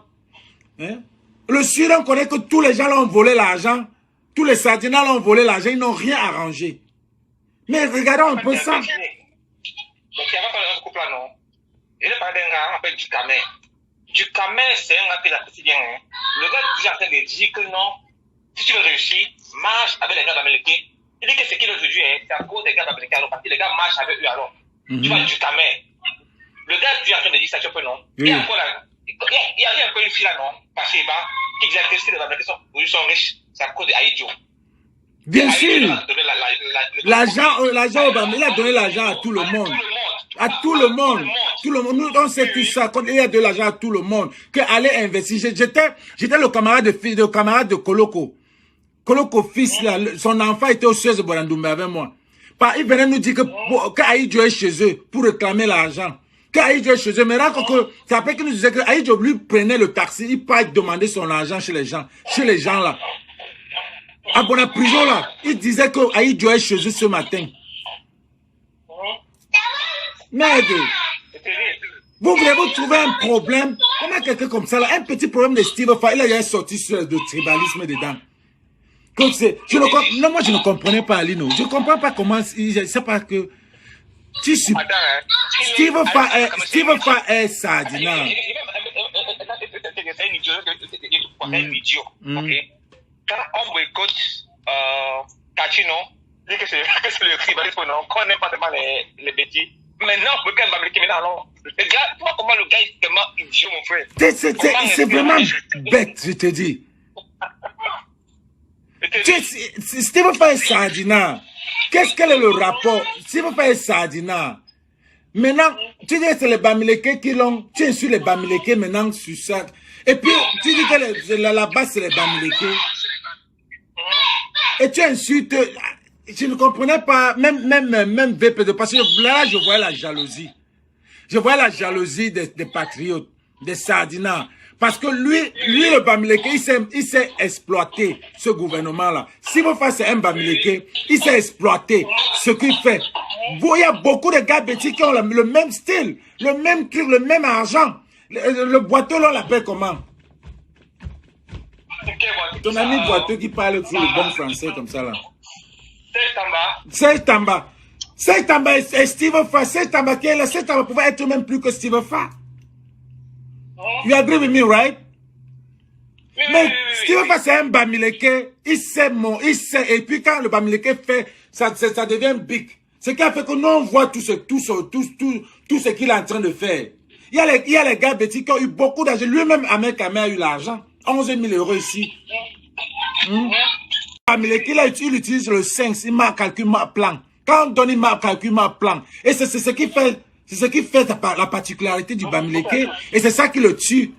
Hein? Le sud, on connaît que tous les gens là ont volé l'argent. Tous les sardinats là ont volé l'argent. Ils n'ont rien arrangé. Mais regardons un peu ça. Donc, il y avait pas un couple là, non? Il est pas d'un gars, on appelle Ducamé. Ducamé, c'est un gars qui l'a fait bien. Le gars est déjà en train de dire que non, si tu veux réussir, marche avec les gars d'Amérique. Il dit que ce qu'il veut aujourd'hui, c'est à cause des gars d'Amérique. Alors, parce que les gars marchent avec eux alors. Tu vois, Ducamé. Le gars, tu es en train de dire ça, tu peux, non? Il y a encore là. Il y a encore une fille là, non? Parce que, qui disait que si les Américains sont riches, c'est à cause de Aïdjo. Bien sûr. L'argent au Bamileke, il a donné l'argent à tout le monde. À tout le monde. Tout le monde. Nous, on sait tout ça. Quand il y a de l'argent à tout le monde, qu'aller investir. J'étais le camarade de Koloko. Koloko fils, là, son enfant était au siège de Borandoumbe avec moi. Il venait nous dire que Aïdjo est chez eux pour réclamer l'argent. Qu'Aïdjo est chez eux. Mais là, c'est après qu'il nous disait que Aïdjo lui prenait le taxi, il part demander son argent chez les gens là. À la prison là, il disait que Aïdjo est chez eux ce matin. Merde. Vous voulez trouver un problème? Comment quelqu'un comme ça là, un petit problème de Steve Fa, il a sorti sur de tribalisme dedans. Moi je ne comprenais pas Alino. Je ne comprends pas comment, je sais pas que Steve Fa est sardinat. C'est un idiot. Ok. Quand on boycotte Kachino, dit que c'est le tribalisme, on connaît pas tellement les bêtises. Maintenant, on peut quand même m'appliquer maintenant. Tu vois comment le gars est tellement idiot, mon frère. C'est vraiment bête, je te dis. Steve Fa est sardinat. Quel est le rapport? Steve Fa est sardinat. Maintenant, tu dis que c'est les Bamileke qui l'ont. Tu insultes les Bamileke maintenant sur ça. Et puis, tu dis que là-bas, c'est les Bamileke. Et tu insultes. Je ne comprenais pas, même VP2, parce que là, je voyais la jalousie. Je voyais la jalousie des patriotes, des sardinats. Parce que lui le Bamileke, il s'est exploité, ce gouvernement-là. Si vous faites un Bamileke, il s'est exploité ce qu'il fait. Il y a beaucoup de gars petits qui ont le même style, le même truc, le même argent. Le boiteux, là, on l'appelle comment? Ton ami boiteux qui parle sur le bon français comme ça, là. Serge Tamba et Steve Fa. Serge Tamba qui est là. Serge Tamba pouvait être même plus que Steve Fa. You agree with me, right? Mais ce qu'il veut faire, c'est un Bamileke. Il sait, et puis quand le Bamileke fait, ça devient big. Ce qui a fait que nous, on voit tout ce qu'il est en train de faire. Il y a les gars petits qui ont eu beaucoup d'argent. Lui-même, Ahmed Kamé a eu l'argent. 11 000 € ici. Bamileke, il utilise le 5, il marque calcul, marque plan. Quand on donne, il marque calcul, marque plan. Et c'est ce qui fait, la particularité du Bamileke. Et c'est ça qui le tue.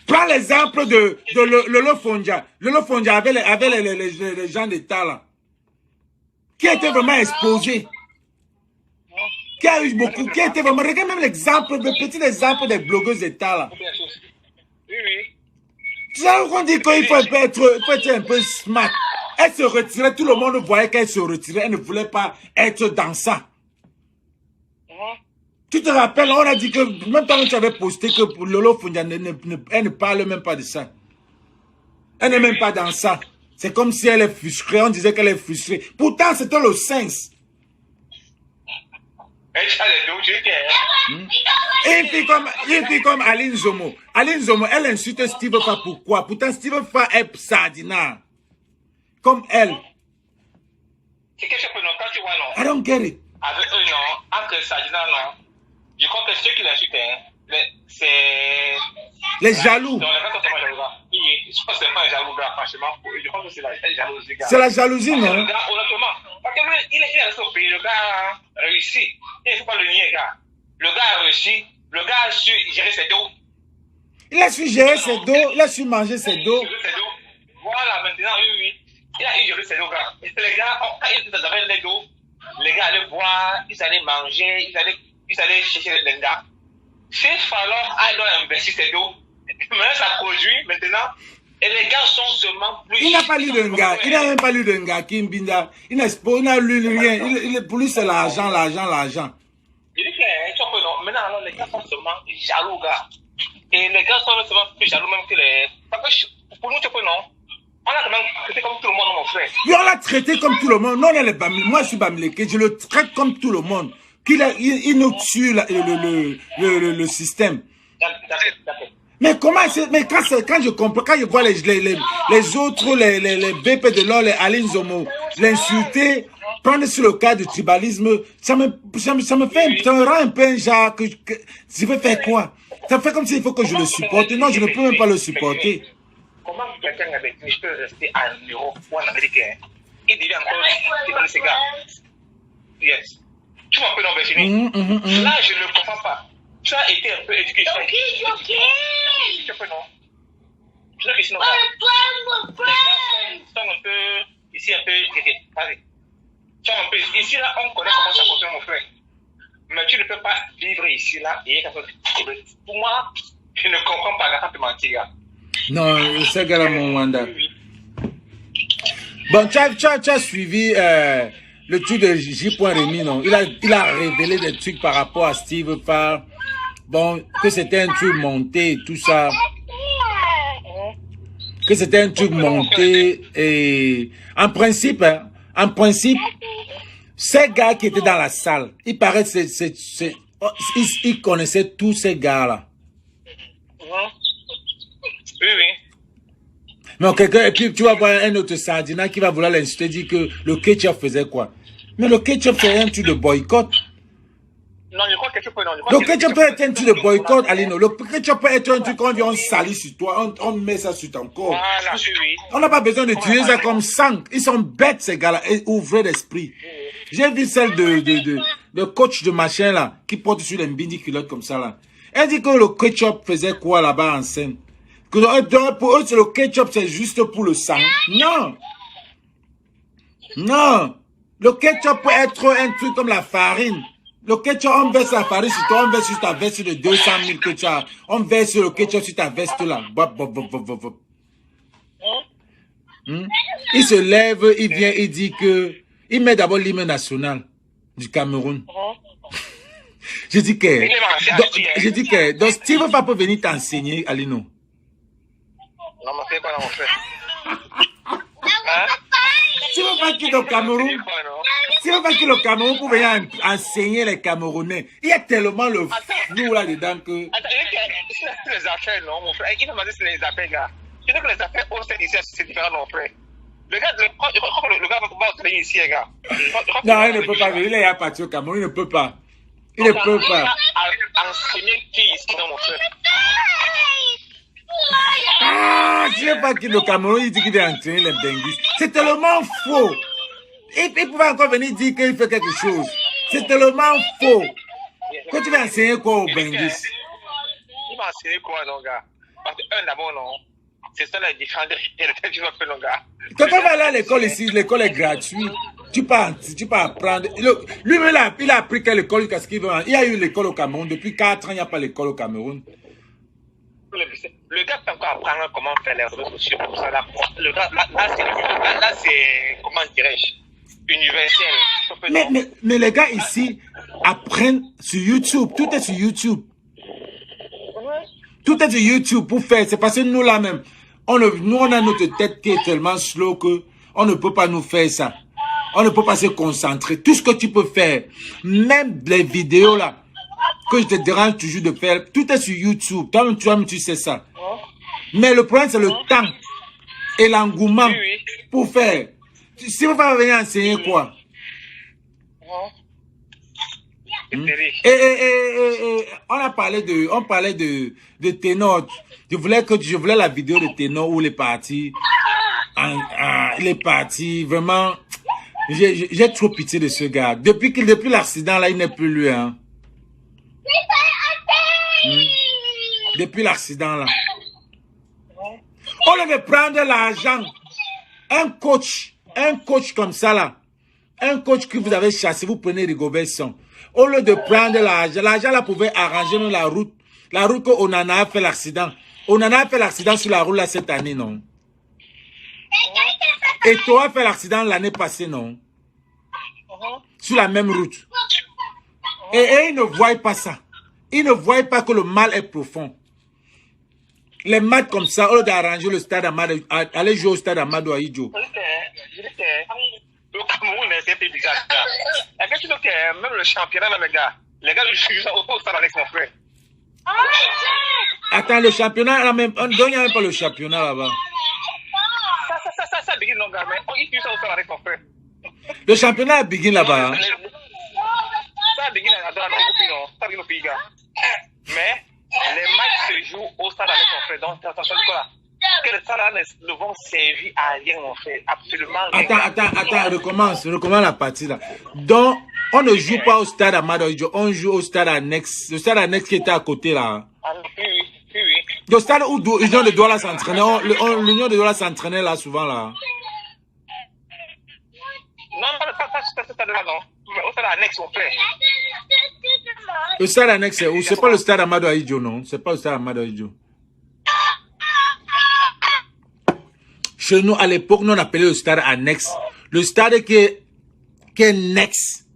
Prends l'exemple de Lolo Fondia. Lolo Fondia avait les gens d'État là. Qui était vraiment exposé. Qui a eu beaucoup. Qui était vraiment. Regarde même l'exemple, le petit exemple des blogueuses d'État là. Tu sais qu'on dit qu'il faut être un peu smart. Elle se retirait, tout le monde voyait qu'elle se retirait. Elle ne voulait pas être dans ça. Tu te rappelles, on a dit que, même quand tu avais posté que pour Lolo Fondia, elle ne parle même pas de ça. Elle n'est même pas dans ça. C'est comme si elle est frustrée, on disait qu'elle est frustrée. Pourtant, c'était le sens. Et une fille comme Aline Zomo. Aline Zomo, elle insulte Steve Fa pourquoi? Pourtant, Steve Fa est sardinard. Comme elle. I don't get it. Avec eux, non. Entre sardinard, non. Je crois que ceux qui l'insultent, c'est... Les jaloux. Non, les gens sont jaloux. Je crois que c'est pas un jaloux, gars, franchement. Je crois que c'est la jalousie, gars. C'est la jalousie, non? Le gars, honnêtement. Parce que lui, il est resté au pays. Le gars a réussi. Il ne faut pas le nier, gars. Le gars a réussi. Le gars a su gérer ses dos. Il a su gérer ses dos. Il a su manger ses dos. Voilà, maintenant, oui. Il a géré ses dos, gars. Les gars, quand ils avaient les dos, les gars allaient boire, ils allaient manger, ils allaient chercher les gars. Ces femmes-là, elles doivent investir ses dos. Maintenant, ça produit, maintenant. Et les gars sont seulement plus... Il n'a pas lu d'un gars. Il n'a même pas lu d'un gars, Kim Binda. Il n'a lu rien. Pour lui, c'est l'argent. Je dis que, maintenant, les gars sont seulement jaloux, gars. Et les gars sont seulement plus jaloux même que les... Parce que pour nous, tu peux, non? On a quand même traité comme tout le monde, mon frère. Oui, on l'a traité comme tout le monde. Non, moi, je suis Bamileke. Je le traite comme tout le monde. Il nous tue le système. D'accord. Mais comment mais quand je comprends, quand je vois les autres, les BP de l'or, les Aline Zomo, l'insulter, prendre sur le cas du tribalisme, ça me rend un peu un genre que je veux faire quoi? Ça fait comme s'il faut que je le supporte. Non, je ne peux même pas le supporter. Comment quelqu'un avec qui peut rester en Europe ou en Américain? Il devient encore ces gars. Yes. Tu m'appelles en Virginie. Là, je ne comprends pas. Tu as été un peu éduqué. Tu peux, non? Tu sais que sinon, sont un peu, ici un peu, vas-y. Tu un peu, ici là, on connaît comment ça fonctionne, mon frère. Mais tu ne peux pas vivre ici là et pour moi, je ne comprends pas, gars, te mentir, gars. Non, c'est gars là, mon Wanda. Bon, tu as suivi le truc de J. Rémi, non? Il a révélé des trucs par rapport à Steve Fa. Bon, que c'était un truc monté et tout ça. Que c'était un truc monté et en principe, ces gars qui étaient dans la salle, il paraît que ils connaissaient tous ces gars-là. Oui. Mais quelqu'un, et puis tu vas voir un autre sardina qui va vouloir l'insulter, dire que le ketchup faisait quoi? Mais le ketchup c'est un truc de boycott. Non, je crois que tu peux, non. Le ketchup peut être un truc de boycott, Alino. Le ketchup peut être un truc qu'on vient, on salit sur toi, on met ça sur ton corps. Voilà, oui. On n'a pas besoin d'utiliser ça comme sang. Ils sont bêtes, ces gars-là, et ouvrés d'esprit. J'ai vu celle de coach de machin, là, qui porte sur les mbindi culottes comme ça, là. Elle dit que le ketchup faisait quoi là-bas en scène? Que pour eux, le ketchup, c'est juste pour le sang. Non. Non. Le ketchup peut être un truc comme la farine. Le ketchup, on verse la farine sur toi, on verse sur ta veste de 200 000 que tu as. On verse le ketchup sur ta veste là. Il se lève, il vient, il dit que... Il met d'abord l'hymne national du Cameroun. Je dis que... Donc Steve va pas venir t'enseigner, Alino. Non, mais c'est pas mon frère. Tu veux pas quitter le Cameroun? Tu veux pas quitter le Cameroun pour venir enseigner les Camerounais? Il y a tellement le flou là-dedans que... Attends, ici, les affaires, non, mon frère. Il m'a dit c'est les affaires, gars. Je dis que les affaires au stade ici, c'est différent, mon frère. Le gars va se venir ici, les gars. Non, il ne peut pas venir. Il est à partir au Cameroun, il ne peut pas. Il ne peut pas. Enseigner qui ici, non, mon frère. Ah, je ne sais pas qui le Cameroun, il dit qu'il est entraîné les Benguis. C'est tellement faux. Il pouvait encore venir dire qu'il fait quelque chose. C'est tellement faux. Quand tu vas enseigner quoi au Benguis? Il m'a enseigné quoi, non, gars? Parce que, d'abord, non. C'est ça la différence de tu vas faire, non, gars. Quand on va aller à l'école ici, l'école est gratuite. Tu peux apprendre. Lui-même, il a appris quelle école jusqu'à ce qu'il veut. Il y a eu l'école au Cameroun. Depuis 4 ans, il n'y a pas l'école au Cameroun. Le gars peut encore apprendre comment faire les réseaux sociaux pour ça. Là, c'est, comment dirais-je, universel. Mais les gars ici apprennent sur YouTube. Tout est sur YouTube. Tout est sur YouTube pour faire. C'est parce que nous là même, nous on a notre tête qui est tellement slow que on ne peut pas nous faire ça. On ne peut pas se concentrer. Tout ce que tu peux faire, même les vidéos là, que je te dérange toujours de faire, tout est sur YouTube. Toi-même, tu sais ça. Mais le problème, c'est le temps et l'engouement pour faire. Si vous allez venir enseigner quoi? Et on parlait de Ténor. Je voulais la vidéo de Ténor où il est parti. Il est parti, vraiment. J'ai trop pitié de ce gars. Depuis l'accident, là, il n'est plus lui. Hein. Depuis l'accident, là. Au lieu de prendre l'argent, un coach comme ça, là, un coach que vous avez chassé, vous prenez Rigobert Song. Au lieu de prendre l'argent là pouvait arranger même la route que Onana a fait l'accident. Onana a fait l'accident sur la route là cette année, non? Et toi a fait l'accident l'année passée, non? Sur la même route. Et ils ne voient pas ça. Ils ne voient pas que le mal est profond. Les matchs comme ça, au lieu d'arranger le stade Amadou, aller jouer au stade Amadou Ahidjo. Le Cameroun, c'est un peu bizarre. Est-ce que tu sais que même le championnat, les gars jouent au stade avec mon frère. Attends, le championnat, là même, on ne donne même pas le championnat là-bas. Ça begin non, gars, mais ils jouent ça au stade avec mon frère. Le championnat begin là-bas. Ça begin au pays, gars. Mais les matchs se jouent au stade avec mon frère. Donc, attention, quoi. Que le stade ne vont servir à rien, mon frère. Absolument rien. Attends, recommence la partie là. Donc, on ne joue pas au stade Amadou Ahidjo, on joue au stade annexe. Le stade annexe qui était à côté là. Oui. Le stade où l'Union de Douala s'entraînait, l'Union de Douala s'entraînait là souvent là. Non, pas ce stade-là, non. Au stade annexe, mon frère. Le stade annexe, c'est où? C'est pas le stade Amadou Ahidjo, non? C'est pas le stade Amadou Ahidjo. Chez nous, à l'époque, nous on appelait le stade annexe. Le stade qui est next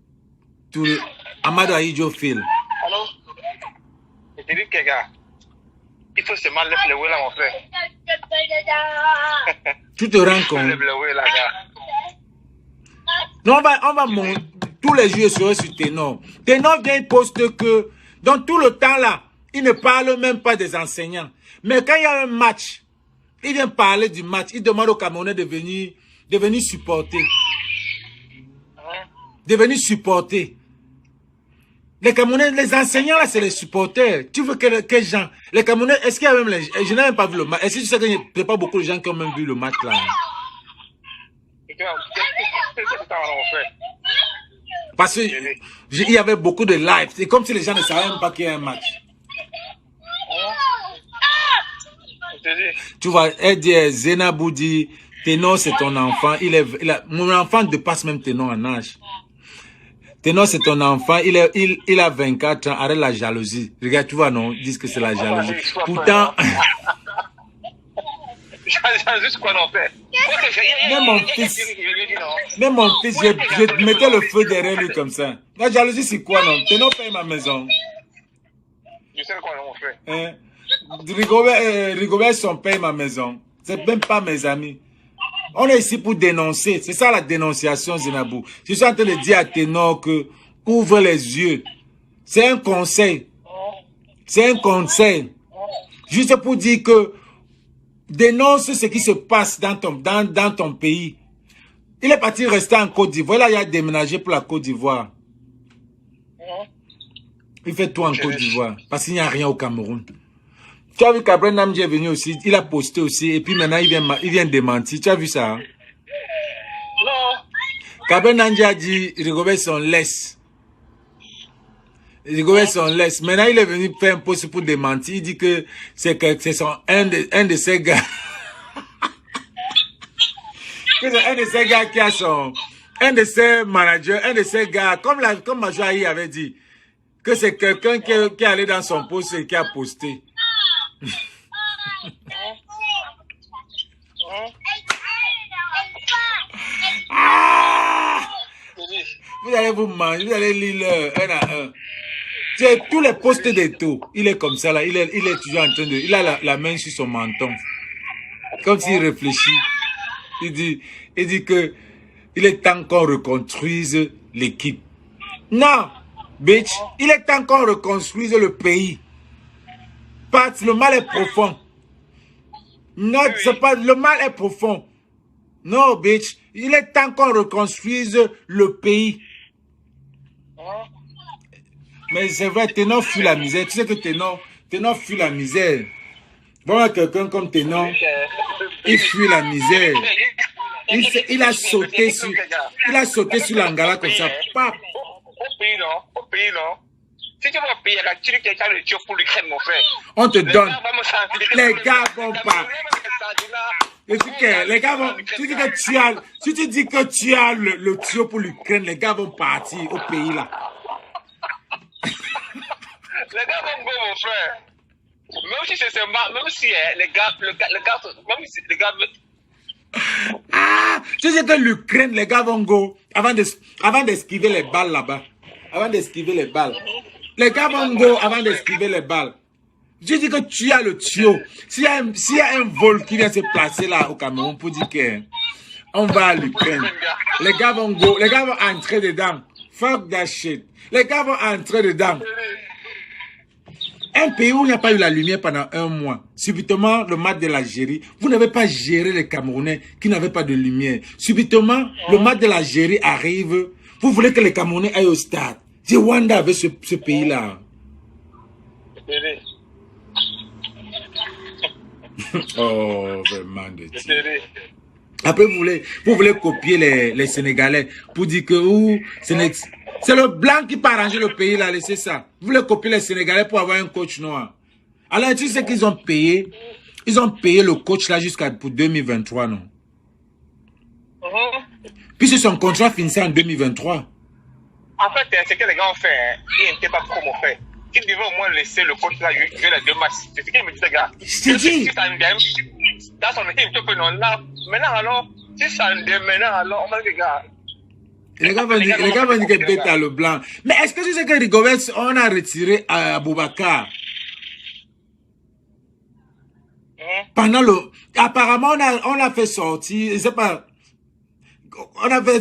to Amadou Ahidjo Field. Alors, je te dis que, gars, il faut seulement lever le way là, mon frère. Tu te rends compte? Lève le way là, gars. Non, on va monter. Tous les jours seraient sur Ténor. Ténor vient poste que, dans tout le temps là, il ne parle même pas des enseignants. Mais quand il y a un match, il vient parler du match. Il demande aux Camerounais de venir supporter. De venir supporter. Les Camerounais, les enseignants là, c'est les supporters. Tu veux que gens, les Camerounais, est-ce qu'il y a même je n'ai même pas vu le match. Est-ce que tu sais qu'il n'y a pas beaucoup de gens qui ont même vu le match là? Parce qu'il y avait beaucoup de live. C'est comme si les gens ne savaient même pas qu'il y a un match. Tu vois, elle dit, Zenabou dit, Ténor c'est ton enfant. Mon enfant dépasse même Ténor en âge. Ténor c'est ton enfant, il a 24 ans, arrête la jalousie. Regarde, tu vois, non, ils disent que c'est la jalousie. Pourtant... Juste quoi non fait. Même mon fils, je mettais le feu derrière lui comme ça. La jalousie, c'est quoi, non? Ténor paye ma maison. Je sais quoi non fait. Hein? Rigobert son paye ma maison. C'est même pas mes amis. On est ici pour dénoncer. C'est ça la dénonciation, Zenabou. Je suis en train de dire à Ténor que ouvre les yeux. C'est un conseil. C'est un conseil. Juste pour dire que dénonce ce qui se passe dans ton pays. Il est parti rester en Côte d'Ivoire. Là, il a déménagé pour la Côte d'Ivoire. Il fait tout en Côte d'Ivoire. Parce qu'il n'y a rien au Cameroun. Tu as vu qu'Abraham Namdi est venu aussi. Il a posté aussi. Et puis maintenant, il vient démentir. Tu as vu ça? Hein? Non. Abraham Namdi a dit, Rigobert sont laisse. Rigobert sont laisse. Maintenant, il est venu faire un post pour démentir. Il dit que c'est un de ces gars. Que c'est un de ces gars qui a un de ses managers, un de ces gars, comme Majoaï avait dit, que c'est quelqu'un qui est allé dans son post et qui a posté. Ah! Vous allez vous manger, vous allez lire un à un. C'est tous les postes des taux. Il est comme ça là, il est toujours en train de, il a la main sur son menton. Comme s'il réfléchit. Il dit que il est temps qu'on reconstruise l'équipe. Non, bitch, il est temps qu'on reconstruise le pays. Parce que le mal est profond. Non, c'est pas, le mal est profond. Non, bitch, il est temps qu'on reconstruise le pays. Mais c'est vrai, Ténor fuit la misère. Tu sais que Ténor fuit la misère. Bon, quelqu'un comme Ténor, il fuit la misère. Il a sauté sur l'Angala comme ça. Pap. Au pays, non. Si tu vas payer la Turquie, quelqu'un le tue pour l'Ukraine, mon frère. On te donne. Les gars vont pas. Les gars vont. Si tu dis que tu as le tuyau pour l'Ukraine, les gars vont partir au pays là. Les gars vont go, mon frère. Même si c'est même si les gars, même si les gars. Ah, tu sais que l'Ukraine, les gars vont go avant d'esquiver les balles là-bas. Avant d'esquiver les balles. Les gars vont go avant d'esquiver les balles. Je dis que tu as le tuyau. S'il y a un vol qui vient se placer là au Cameroun pour dire qu'on va à l'Ukraine, les gars vont go, les gars vont entrer dedans. Fuck that shit. Les gars vont entrer dedans. Un pays où il n'y a pas eu la lumière pendant un mois, subitement, le match de l'Algérie, vous n'avez pas géré les Camerounais qui n'avaient pas de lumière. Subitement, le match de l'Algérie arrive, vous voulez que les Camerounais aillent au stade. C'est Wanda avec ce pays-là. Oh, vraiment de Dieu. Après, vous voulez copier les Sénégalais pour dire que c'est le blanc qui peut arranger le pays là, laissez ça. Vous voulez copier les Sénégalais pour avoir un coach noir. Alors, tu sais qu'ils ont payé, le coach là pour 2023, non? Puisque son contrat finissait en 2023. En fait, ce que les gars ont fait, ils n'étaient pas trop mon frère. Ils devaient au moins laisser le coach là jouer les 2 matchs. C'est ce qu'ils me disent, les gars. Je dis. Dans son équipe, tu peux non là. Maintenant, alors, si ça en maintenant, alors, on va les gars. Les gars vont dire que bête à le blanc. Mais est-ce que tu sais que Rigobert, on a retiré Aboubacar? Pendant apparemment, on a fait sortir, je sais pas, on a fait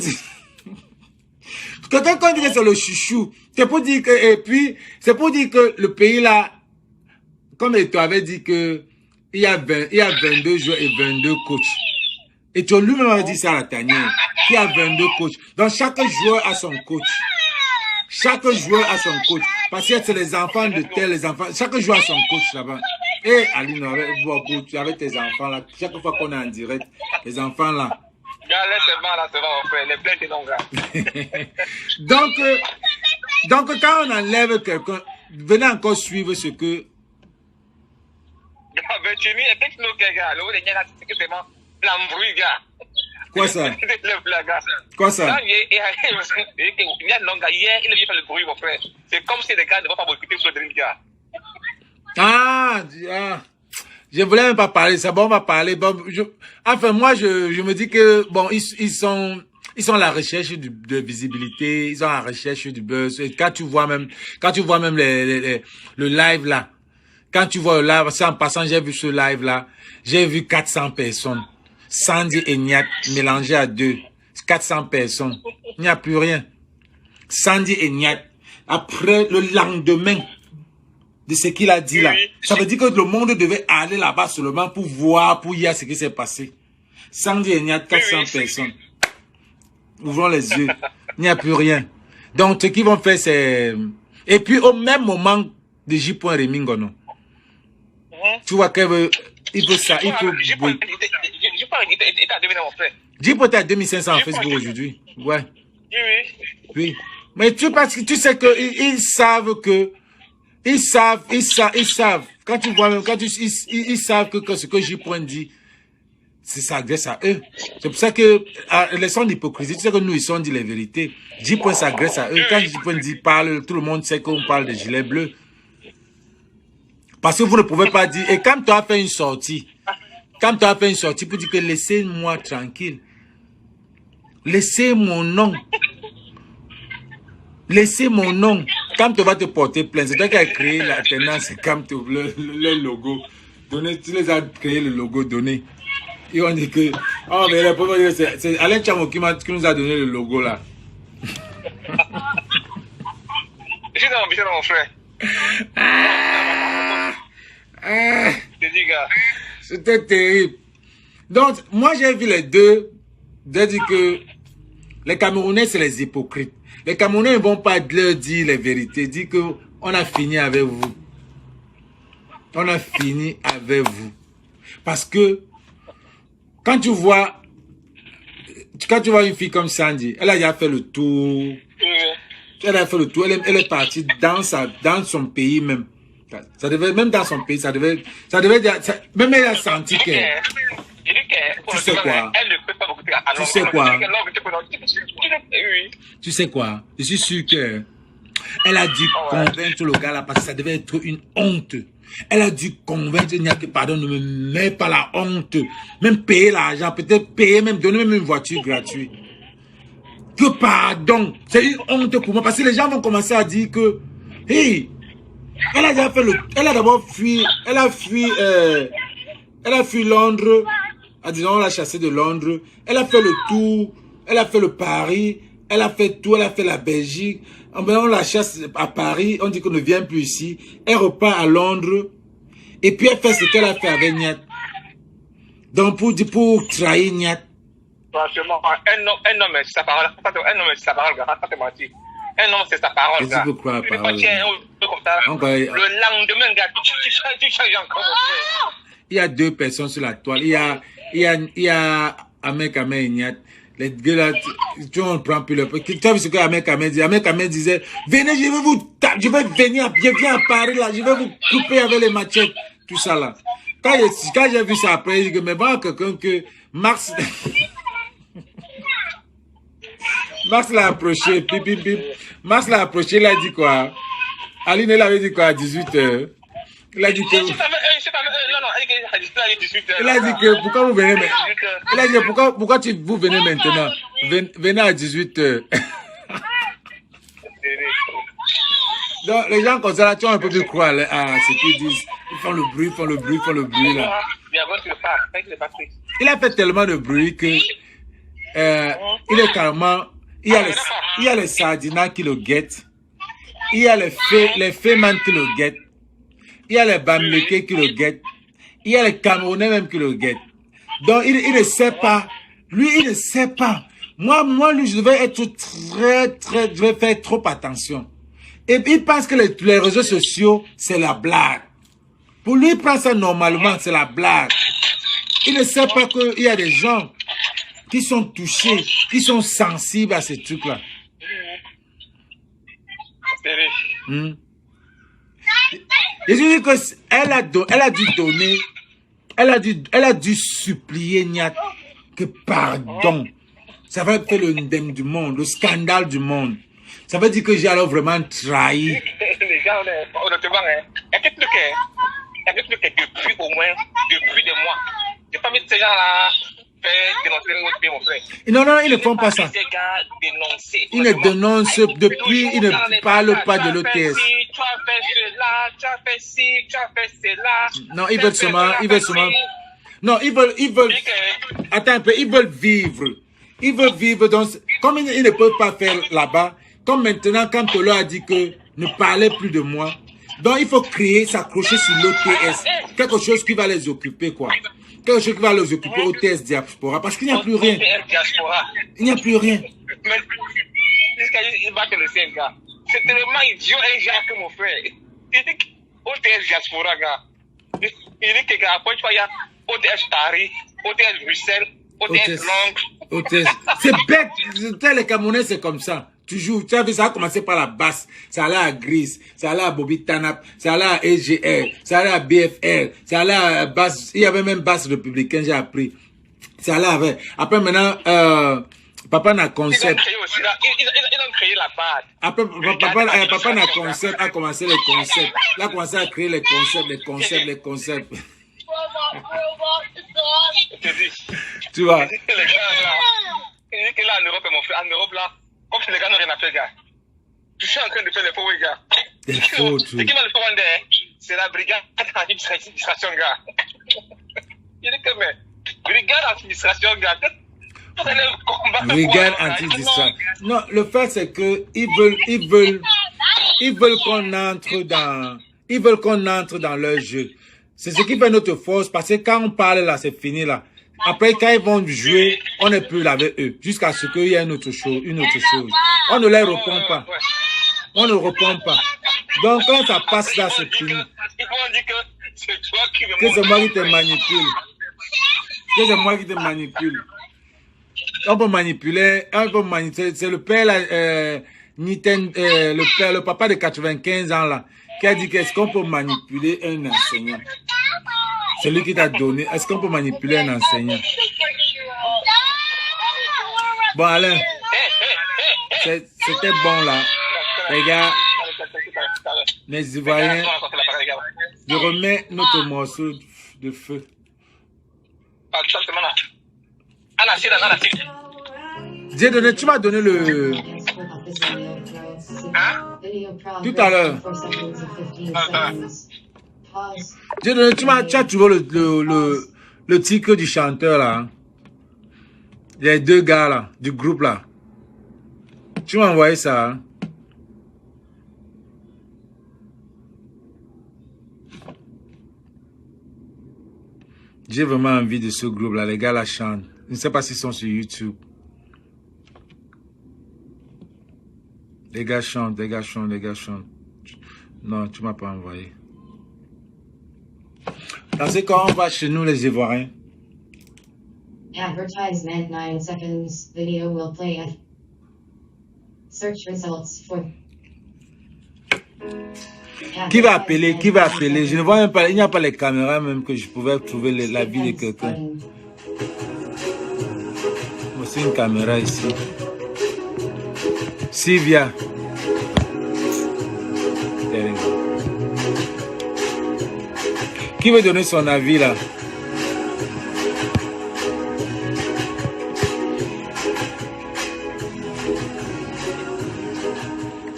quelqu'un quand dit que c'est le chouchou, c'est pour dire que, et puis, c'est pour dire que le pays là, comme tu avais dit que, il y a 22 joueurs et 22 coachs. Et tu lui-même avait dit ça à la tanière, qu'il y a 22 coachs. Donc chaque joueur a son coach. Chaque joueur a son coach. Parce que c'est les enfants de tel, les enfants, chaque joueur a son coach là-bas. Et Aline, avec tes enfants là, chaque fois qu'on est en direct, les enfants là. Donc quand on enlève quelqu'un, venez encore suivre ce que... Quoi ça? Quoi ça? C'est comme si les gars ne vont pas m'occuper sur le gars. Ah, je voulais même pas parler ça. Bon, on va parler. Bon, enfin, moi, je me dis que, bon, ils sont à la recherche de visibilité, ils sont à la recherche du buzz. Et quand tu vois même le live là, quand tu vois le live, c'est en passant, j'ai vu ce live là, j'ai vu 400 personnes. Sandy et Niat mélangés à deux. 400 personnes. Il n'y a plus rien. Sandy et Niat. Après, le lendemain de ce qu'il a dit là. Oui. Ça veut dire que le monde devait aller là-bas seulement pour voir, pour y aller ce qui s'est passé. Sans dire, il y a 400 personnes. Ouvrons les yeux. Il n'y a plus rien. Donc, ce qu'ils vont faire, c'est... Et puis, au même moment de J. Remingo, non? Tu vois qu'il veut ça, il faut... J. était à 2000 mon frère. J. était à 2500 en Facebook aujourd'hui. Ouais. Oui. Oui. Mais parce que tu sais que ils savent que... Ils savent. Quand tu vois même, ils savent que ce que J. dit, c'est ça agresse à eux. C'est pour ça que, laissons l'hypocrisie. Tu sais que nous, ils ont dit les vérités. J. s'agresse à eux. Quand J. dit parle, tout le monde sait qu'on parle de gilets bleus. Parce que vous ne pouvez pas dire, et quand tu as fait une sortie, pour dire que laissez-moi tranquille. Laissez mon nom. Laissez mon nom. Quand tu vas te porter plainte, c'est toi qui as créé la tendance, comme le logo. Donné, tu les as créé le logo donné. Et on dit que, oh, mais la pauvre, c'est Alain Chamo qui nous a donné le logo là. Je suis dans mon frère. C'était terrible. Donc, moi j'ai vu les deux. J'ai dit que les Camerounais, c'est les hypocrites. Les Camerounais ne vont pas leur dire les vérités. Dire qu'on a fini avec vous. On a fini avec vous. Parce que quand tu vois une fille comme Sandy, elle a déjà fait le tour. Elle a fait le tour. Elle est partie dans son pays même. Ça devait, même dans son pays, ça devait même elle a senti que... Tu sais quoi? Tu sais quoi? Tu sais quoi? Je suis sûr que elle a dû convaincre le gars là parce que ça devait être une honte. Elle a dû convaincre, il n'y a que pardon, ne me mets pas la honte. Même payer l'argent, peut-être payer, même donner même une voiture gratuite. Que pardon, c'est une honte pour moi parce que les gens vont commencer à dire que, hey, elle a déjà fait elle a d'abord fui, elle a fui Londres. Disons, on l'a chassé de Londres. Elle a fait le tour. Elle a fait le Paris. Elle a fait tout. Elle a fait la Belgique. On la chasse à Paris. On dit qu'on ne vient plus ici. Elle repart à Londres. Et puis elle fait ce qu'elle a fait avec Niat. Donc pour trahir Niat. Franchement, un homme, c'est sa parole. Un homme, c'est sa parole, gars. Pas te mentir. Un homme, c'est sa parole, gars. Tu peux croire la parole. Le lendemain, gars, tu changes encore. Il y a deux personnes sur la toile. Il y a Ahmed Kamel et Niat. Les deux là, tu on prend plus le... Tu as vu ce que Ahmed Kamel dit? Ahmed Kamel disait, venez, je vais venir, je viens à Paris là, je vais vous couper avec les machettes, tout ça là. Quand j'ai vu ça après, j'ai dit que, mais bon, quelqu'un que Marx... Marx l'a approché, pip. Marx l'a approché, il a dit quoi? Aline, elle avait dit quoi à 18h? Il a dit que... Il a dit que pourquoi vous venez maintenant? Il a dit pourquoi vous venez maintenant? Venez à 18h. Donc les gens comme ça là, tu vois un peu plus croire à ce qu'ils disent. Ils font le bruit là. Il a fait tellement de bruit que il est carrément... Il y a les sardinats qui le guettent. Il y a les fémans qui le guettent. Il y a les Bamileke qui le guettent. Il y a les Camerounais même qui le guettent. Donc, il ne sait pas. Lui, il ne sait pas. Moi, lui, je devais être je vais faire trop attention. Et puis, il pense que les réseaux sociaux, c'est la blague. Pour lui, il prend ça normalement, c'est la blague. Il ne sait pas qu'il y a des gens qui sont touchés, qui sont sensibles à ces trucs-là. Et je dis que elle a dû supplier Niat que pardon. Ça va faire le ndem du monde, le scandale du monde. Ça veut dire que j'ai alors vraiment trahi. Les gens, honnêtement, il y a quelque chose qui depuis au moins, depuis des mois. Je n'ai pas mis ces gens-là faire dénoncer notre pays, mon frère. Non, ils ne font pas ça. Ils ne dénoncent depuis, ils ne parlent pas de l'OTS. Tu as fait cela, tu as fait ci, tu as fait cela. Non, ils veulent seulement. Non, ils veulent. Attends un peu, ils veulent vivre. Ils veulent vivre donc, comme ils ne peuvent pas faire là-bas, comme maintenant, quand Tolo a dit que ne parlez plus de moi, Donc, il faut créer, s'accrocher sur l'OTS. Quelque chose qui va les occuper, quoi. Quelque chose qui va les occuper, OTS Diaspora. Parce qu'il n'y a plus rien. OTS Diaspora. Il n'y a plus rien. Mais jusqu'à il va te le faire, gars. C'est tellement idiot et genre que mon frère. Il dit OTS Diaspora, gars. Il dit que, gars, après, tu vois, il y a OTS Paris, OTS Bruxelles, OTS Londres. OTS. C'est bête. Les Camerounais, c'est comme ça. Toujours, tu as vu, ça a commencé par la basse, ça allait à Gris, ça allait à Bobby Tanap, ça allait à EGR, ça allait à BFR, ça allait à basse, il y avait même basse républicaine, j'ai appris. Ça allait avec. Après maintenant, Papa n'a concept. Ils ont créé la base. Après, Papa n'a concept, a commencé les concepts. Il a commencé à créer les concepts. Tu vois. Les gars, là, il dit que là, en Europe, mon frère, en Europe, là, comme si les gars n'ont rien à faire, gars. Tu suis en train de faire les faux, gars. Des faux, tu. C'est qui m'a le faux, c'est la brigade d'administration, gars. Il dit que, mais, brigade d'administration, gars. Brigade anti-distraction. Non, le fait, c'est que ils veulent qu'on entre dans leur jeu. C'est ce qui fait notre force, parce que quand on parle là, c'est fini là. Après, quand ils vont jouer, on n'est plus là avec eux. Jusqu'à ce qu'il y ait une autre chose. On ne les répond pas. On ne répond pas. Donc, quand ça passe là, c'est fini. Ils vont dire que c'est toi qui me Que c'est moi qui te manipule. Que c'est moi qui te manipule. On peut manipuler. C'est le père là, le papa de 95 ans là, qui a dit qu'est-ce qu'on peut manipuler un enseignant. C'est lui qui t'a donné. Est-ce qu'on peut manipuler un enseignant? Bon, Alain, c'était bon là. Les gars, les Ivoiriens, je remets notre morceau de feu. J'ai donné, tu m'as donné le... Hein? Tout à l'heure. J'ai donné, tu as trouvé le titre du chanteur là. Hein? Les deux gars là, du groupe là. Tu m'as envoyé ça. Hein? J'ai vraiment envie de ce groupe là. Les gars là chantent. Je ne sais pas s'ils sont sur YouTube. Les gars chantent. Non, tu ne m'as pas envoyé. Dans ce cas, on va chez nous les Ivoiriens. Advertisement 9 seconds. Video will play at search results for. Qui va appeler? Je ne vois même pas, il n'y a pas les caméras même que je pouvais trouver la vie de quelqu'un. Voici une caméra ici. Sylvia. Qui veut donner son avis là?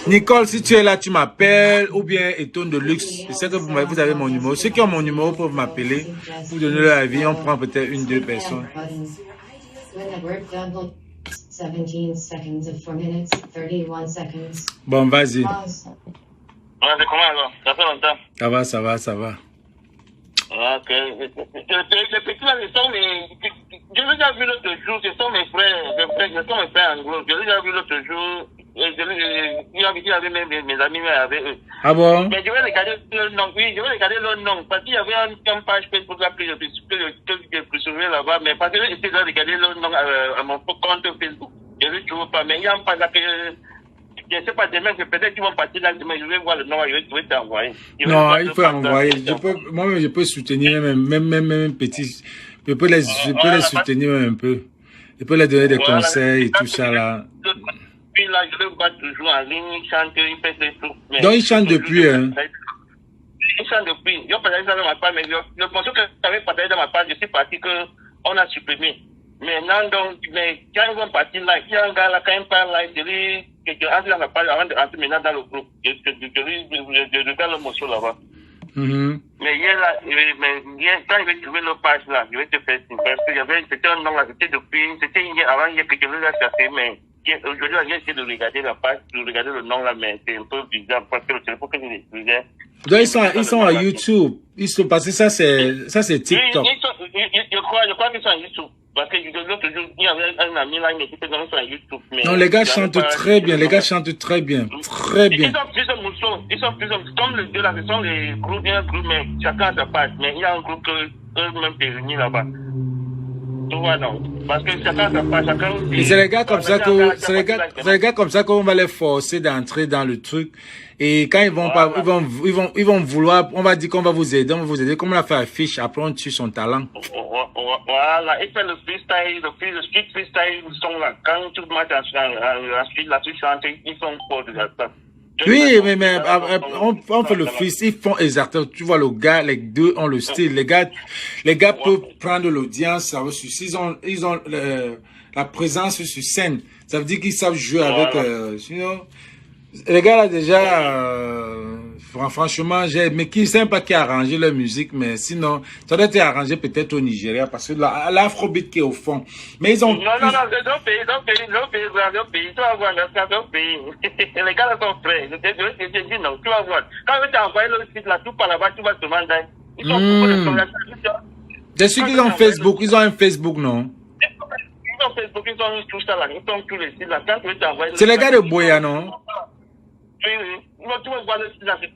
Nicole, si tu es là, tu m'appelles, ou bien Étonne de Luxe. Je sais que vous avez mon numéro. Ceux qui ont mon numéro peuvent m'appeler. Vous donner leur avis. On prend peut-être une, deux personnes. Bon, vas-y. Comment alors? Ça fait longtemps. Ça va. Ok. Les petits là, j'ai déjà vu l'autre jour, ce sont mes frères anglo. J'ai déjà vu l'autre jour. Il y avait même mes amis avec eux. Ah bon? Mais je vais regarder leur nom. Oui, je vais regarder leur nom. Parce qu'il y avait une page Facebook là que je peux souvenir là-bas. Mais parce que j'essaie de regarder leur nom à mon compte Facebook. Je ne le trouve pas. Mais il y a une page là que je ne sais pas demain, peut-être qu'ils vont partir là demain. Je vais voir le nom, je vais t'envoyer. Non, il faut envoyer. Moi-même, je peux soutenir même petits. Je peux les soutenir même un peu. Je peux leur donner des conseils et tout ça là. Puis là, je le vois toujours en ligne, il chante, il fait des trucs. Donc, il chante depuis, hein? Il chante depuis. Je partagé ça dans ma page, mais le morceau que j'avais partagé dans ma page, je suis parti qu'on a supprimé. Maintenant, donc, mais quand ils vont partir là, il y a un gars là, quand il parle là, je lui, je rentre dans ma page avant de rentrer maintenant dans le groupe. Je regarde le morceau là-bas. Mais hier là, quand je vais trouver le page là, je vais te faire signe. Parce que c'était un nom là, c'était hier, avant hier que je l'ai cherché, mais aujourd'hui, j'ai essayé de regarder la page, de regarder le nom là, mais c'est un peu bizarre parce que le téléphone que je utilisais, Donc, ils sont à YouTube. Parce que ça, c'est TikTok. Je crois qu'ils sont à YouTube. Parce que l'autre jour, il y avait un ami là, il me dit qu'ils sont à YouTube. Non, les gars chantent très bien. Les gars chantent très bien. Très bien. Ils ont plusieurs morceaux. Comme les deux là, ce sont les groupes, il y a un groupe, mais chacun a sa part. Mais il y a un groupe eux-mêmes qui est réuni là-bas. Tu vois, non. Parce que chacun a sa part, chacun. Et c'est les gars comme ça que, c'est les gars comme ça qu'on va les forcer d'entrer dans le truc. Et quand ils vont pas, ils vont vouloir, on va dire qu'on va vous aider, comme on a fait affiche, après on tue son talent. Voilà, il fait le freestyle, le street freestyle, ils sont là. Quand tout le monde ensuite là, tu chantes, ils sont forts de ça. Oui, mais on fait le freestyle, ils font exactement, tu vois le gars, les deux ont le style. Les gars peuvent prendre l'audience, ils ont la présence sur scène. Ça veut dire qu'ils savent jouer avec, sinon, les gars là déjà, franchement, mais qui ne savent pas qui a arrangé leur musique, mais sinon, ça doit être arrangé peut-être au Nigeria, parce que l'afrobeat qui est au fond. Mais ils ont... Non, c'est d'autres pays, tu vas voir, c'est d'autres pays. Les gars là sont prêts, je dis non, tu vas voir. Quand tu as envoyé le site là, tout par là-bas, tu vas te demander, ils sont beaucoup de choses. C'est sûr qu'ils ont Facebook, ils ont un Facebook, non? Ils ont Facebook, ils ont tout ça là, ils ont tous les sites là. C'est les gars de Boya, non? Non, tu vas voir le site là, c'est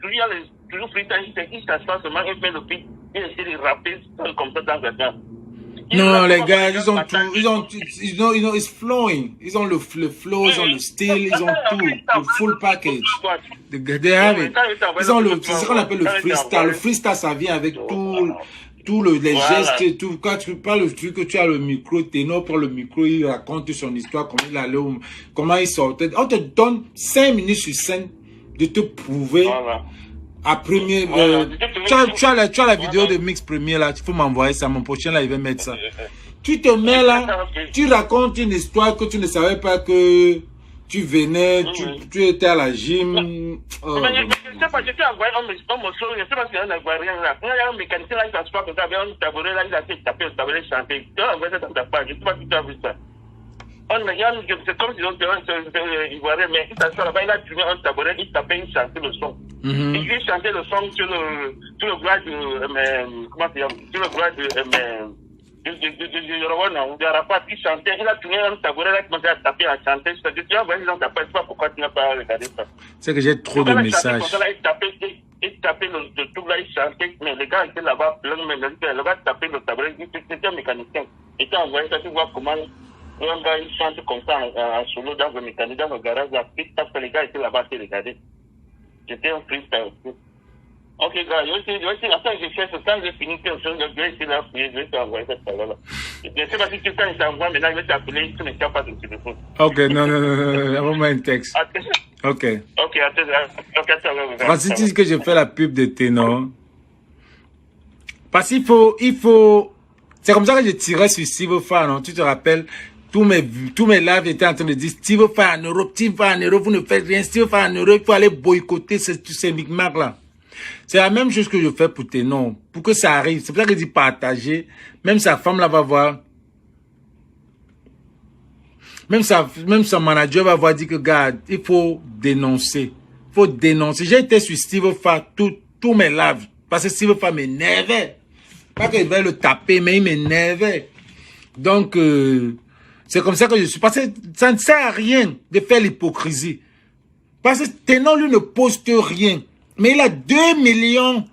toujours freestyle, il s'assoit seulement, il fait le beat, il essaie de rapper comme ça dans le temps. Non, les gars, ils ont tout, it's flowing. Ils ont le flow, ils ont le style, ils ont tout, le full package. They have it. Ils ont c'est ce qu'on appelle le freestyle. Le freestyle, ça vient avec les gestes et tout. Quand tu parles le truc, que tu as le micro, ténor pour le micro, il raconte son histoire, comment il allait, comment il sortait. On te donne 5 minutes sur scène de te prouver. À premier, tu as la vidéo de Mix Premier là, il faut m'envoyer ça, mon prochain là, il va mettre ça. Tu te mets là, tu racontes une histoire que tu ne savais pas que tu venais, tu étais à la gym. Mais je sais pas, je t'ai envoyé un morceau, je sais pas si on a envoyé rien là. Quand il y a un mécanicien là, il s'assoit comme ça, avec un tabouret là, il a fait taper le tabouret, chanter. Tu as envoyé ça dans ta page, je sais pas si tu as vu ça. C'est comme si on était ivoirien, mais il s'assoit là-bas, il a tué un tabouret, il tapait, il chantait le son. Il chantait le son sur le bras de, comment c'est, sur le bras de Arafat, il chantait, il a tourné un tabouret, il a commencé à taper, à chanter. C'est-à-dire, tu as envoyé dans ta page, je sais pas pourquoi tu n'as pas regardé ça. C'est que j'ai trop de messages. Il tapait le tout là, il chantait, mais les gars étaient là-bas, plein de mécanistes, là-bas, taper le tabouret, c'était un mécanicien. Il t'a envoyé ça, tu vois comment un gars, il chante comme ça, en solo, dans le mécanisme, dans le garage, là, les gars étaient là-bas, tu regardais. J'étais un freestyle aussi. Ok, gars, après je fais ce temps, j'ai fini quelque chose, je vais essayer là, je vais t'envoyer cette parole-là. Je ne sais pas si tu quand il t'envoie, maintenant, je vais t'appeler, tu ne tiens pas de téléphone. Ok, non, envoie-moi un texte. Ok. Ok, attends. Francis, tu dis que je fais la pub de ténor. Parce qu'il faut, c'est comme ça que je tirais sur Steve Fa, non? Tu te rappelles? Tous mes lives étaient en train de dire Steve Fa en Europe, vous ne faites rien, Steve Fa en Europe, il faut aller boycotter ces micmacs là. C'est la même chose que je fais pour ténor, pour que ça arrive. C'est pour ça que je dis partager. Même sa femme là va voir. Même son manager va voir dire que, gars, il faut dénoncer. Il faut dénoncer. J'ai été sur Steve Fa tous mes lives. Parce que Steve Fa m'énervait. Pas qu'il va le taper, mais il m'énervait. Donc, c'est comme ça que je suis. Parce que ça ne sert à rien de faire l'hypocrisie. Parce que ténor, lui, ne poste rien. Mais il a 2 millions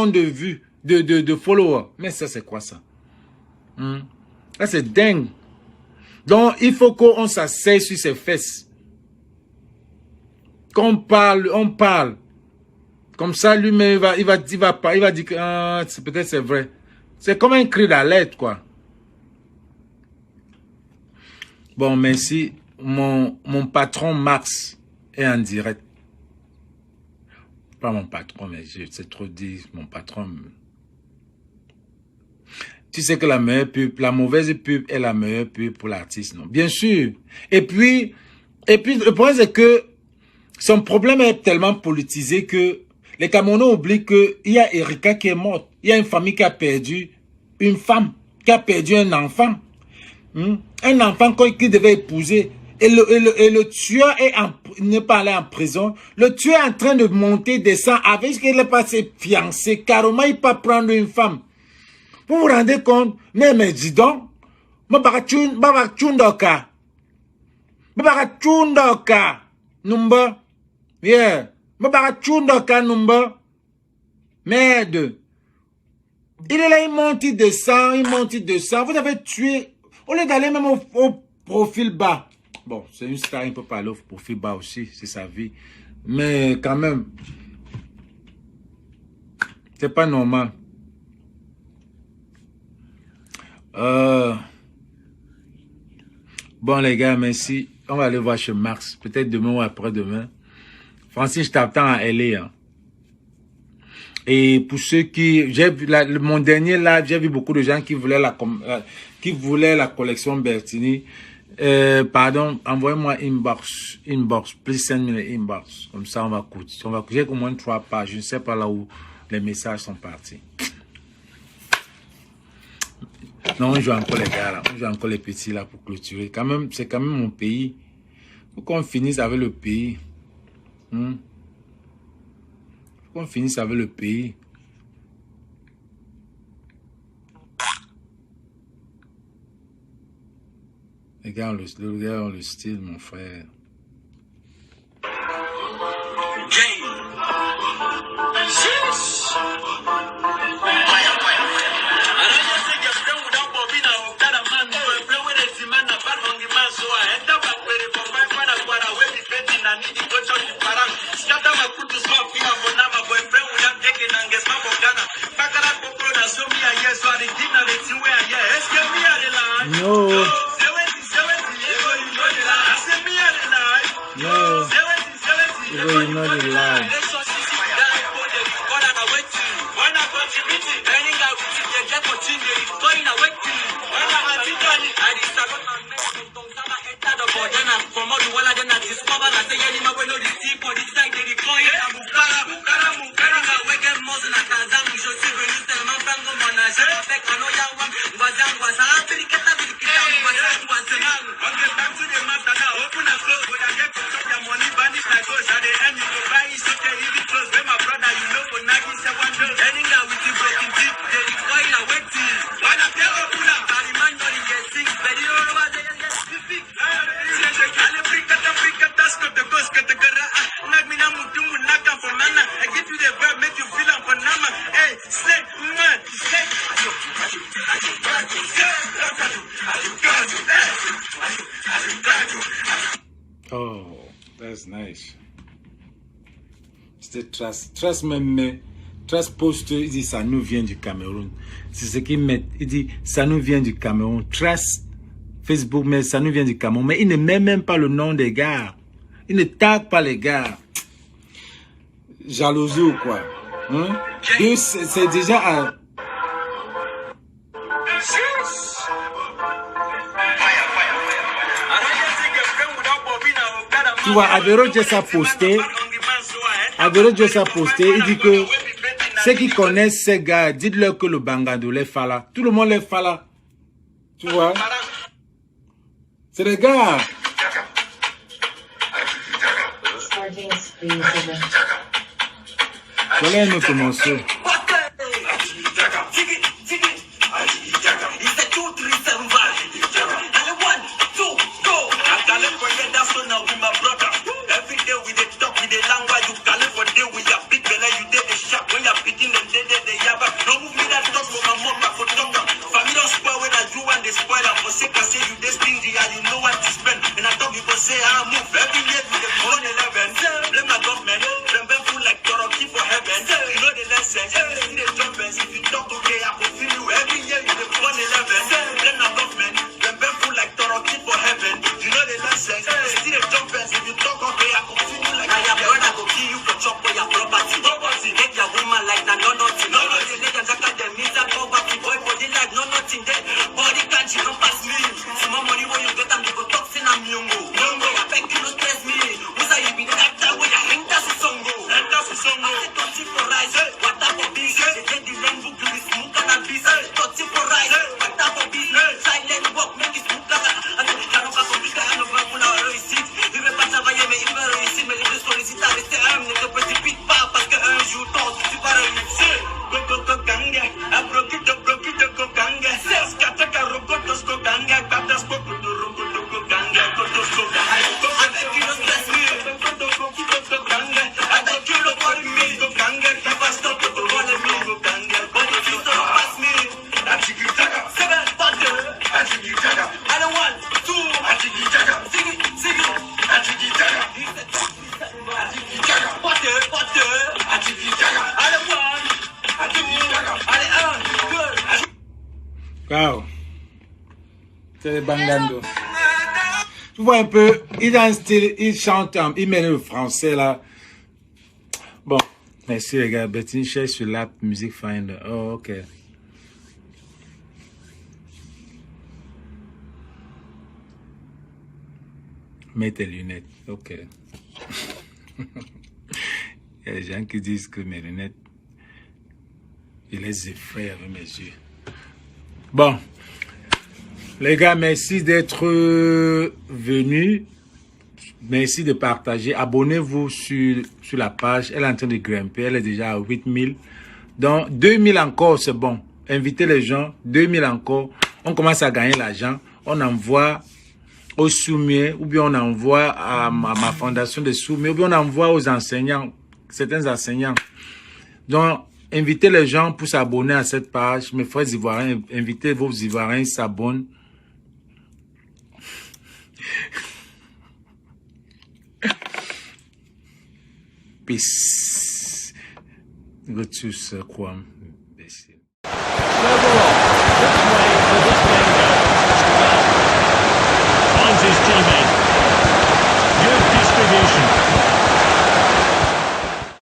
de vues, de followers. Mais ça, c'est quoi ça? Ça, c'est dingue. Donc, il faut qu'on s'asseye sur ses fesses. Qu'on parle, on parle. Comme ça, lui-même, il va dire que peut-être c'est vrai. C'est comme un cri d'alerte, quoi. Bon, merci. Mon patron Max est en direct. Pas mon patron, mais c'est trop dit. Mon patron. Tu sais que la mauvaise pub est la meilleure pub pour l'artiste, non? Bien sûr. Et puis, le problème, c'est que son problème est tellement politisé que les Camerounais oublient qu'il y a Erika qui est morte. Il y a une famille qui a perdu une femme, qui a perdu un enfant. Un enfant qui devait épouser. Et le tueur n'est pas allé en prison. Le tueur est en train de monter, descendre avec ce qu'il est passé fiancé. Carrément, il peut prendre une femme. Vous vous rendez compte? Mais dis donc. Baba chundoka. Number. Yeah. Baba chundoka number. Merde. Il est là, il monte, il descend. Vous avez tué. Au lieu d'aller même au profil bas. Bon, c'est une star, il peut pas aller au profil bas aussi, c'est sa vie. Mais quand même, c'est pas normal. Bon les gars, merci. On va aller voir chez Max. Peut-être demain ou après-demain. Francis, je t'attends à LA. Hein. Et pour ceux qui... J'ai vu mon dernier live, j'ai vu beaucoup de gens qui voulaient la collection Bertini. Pardon, envoyez-moi inbox, please send me the inbox. Comme ça, on va coûter. J'ai au moins 3 pages. Je ne sais pas là où les messages sont partis. Non, on joue encore les gars là. On joue encore les petits là pour clôturer. Quand même, c'est quand même mon pays. Faut qu'on finisse avec le pays. Faut qu'on finisse avec le pays. Les gars ont le style, mon frère. No. No. You're not alive. Oh, that's nice. C'était Trace même, Trace poste, il dit ça nous vient du Cameroun. C'est ce qu'il met, il dit ça nous vient du Cameroun. Trace Facebook, mais ça nous vient du Cameroun. Mais il ne met même pas le nom des gars. Il ne tag pas les gars. Jalousie ou quoi? Hein? C'est déjà à... Tu vois, Avero Jess a posté, il dit que ceux qui connaissent ces gars, dites-leur que le Bangado les fala. Tout le monde les fala. Tu vois? C'est les gars. Voilà un autre morceau. C'est Bangando. Tu vois un peu, il a un style, il chante, il met le français là. Bon, merci les gars. Bettine cherche sur l'app Music Finder. Oh, ok. Mets tes lunettes. Ok. Il y a des gens qui disent que mes lunettes, je les effraie avec mes yeux. Bon. Les gars, merci d'être venus. Merci de partager. Abonnez-vous sur la page. Elle est en train de grimper. Elle est déjà à 8000. Donc, 2000 encore, c'est bon. Invitez les gens. 2000 encore. On commence à gagner l'argent. On envoie aux Soumiers, ou bien on envoie à ma fondation de Soumiers, ou bien on envoie aux enseignants, certains enseignants. Donc, invitez les gens pour s'abonner à cette page. Mes frères ivoiriens, invitez vos ivoiriens, ils s'abonnent. Peace. Go to quoi?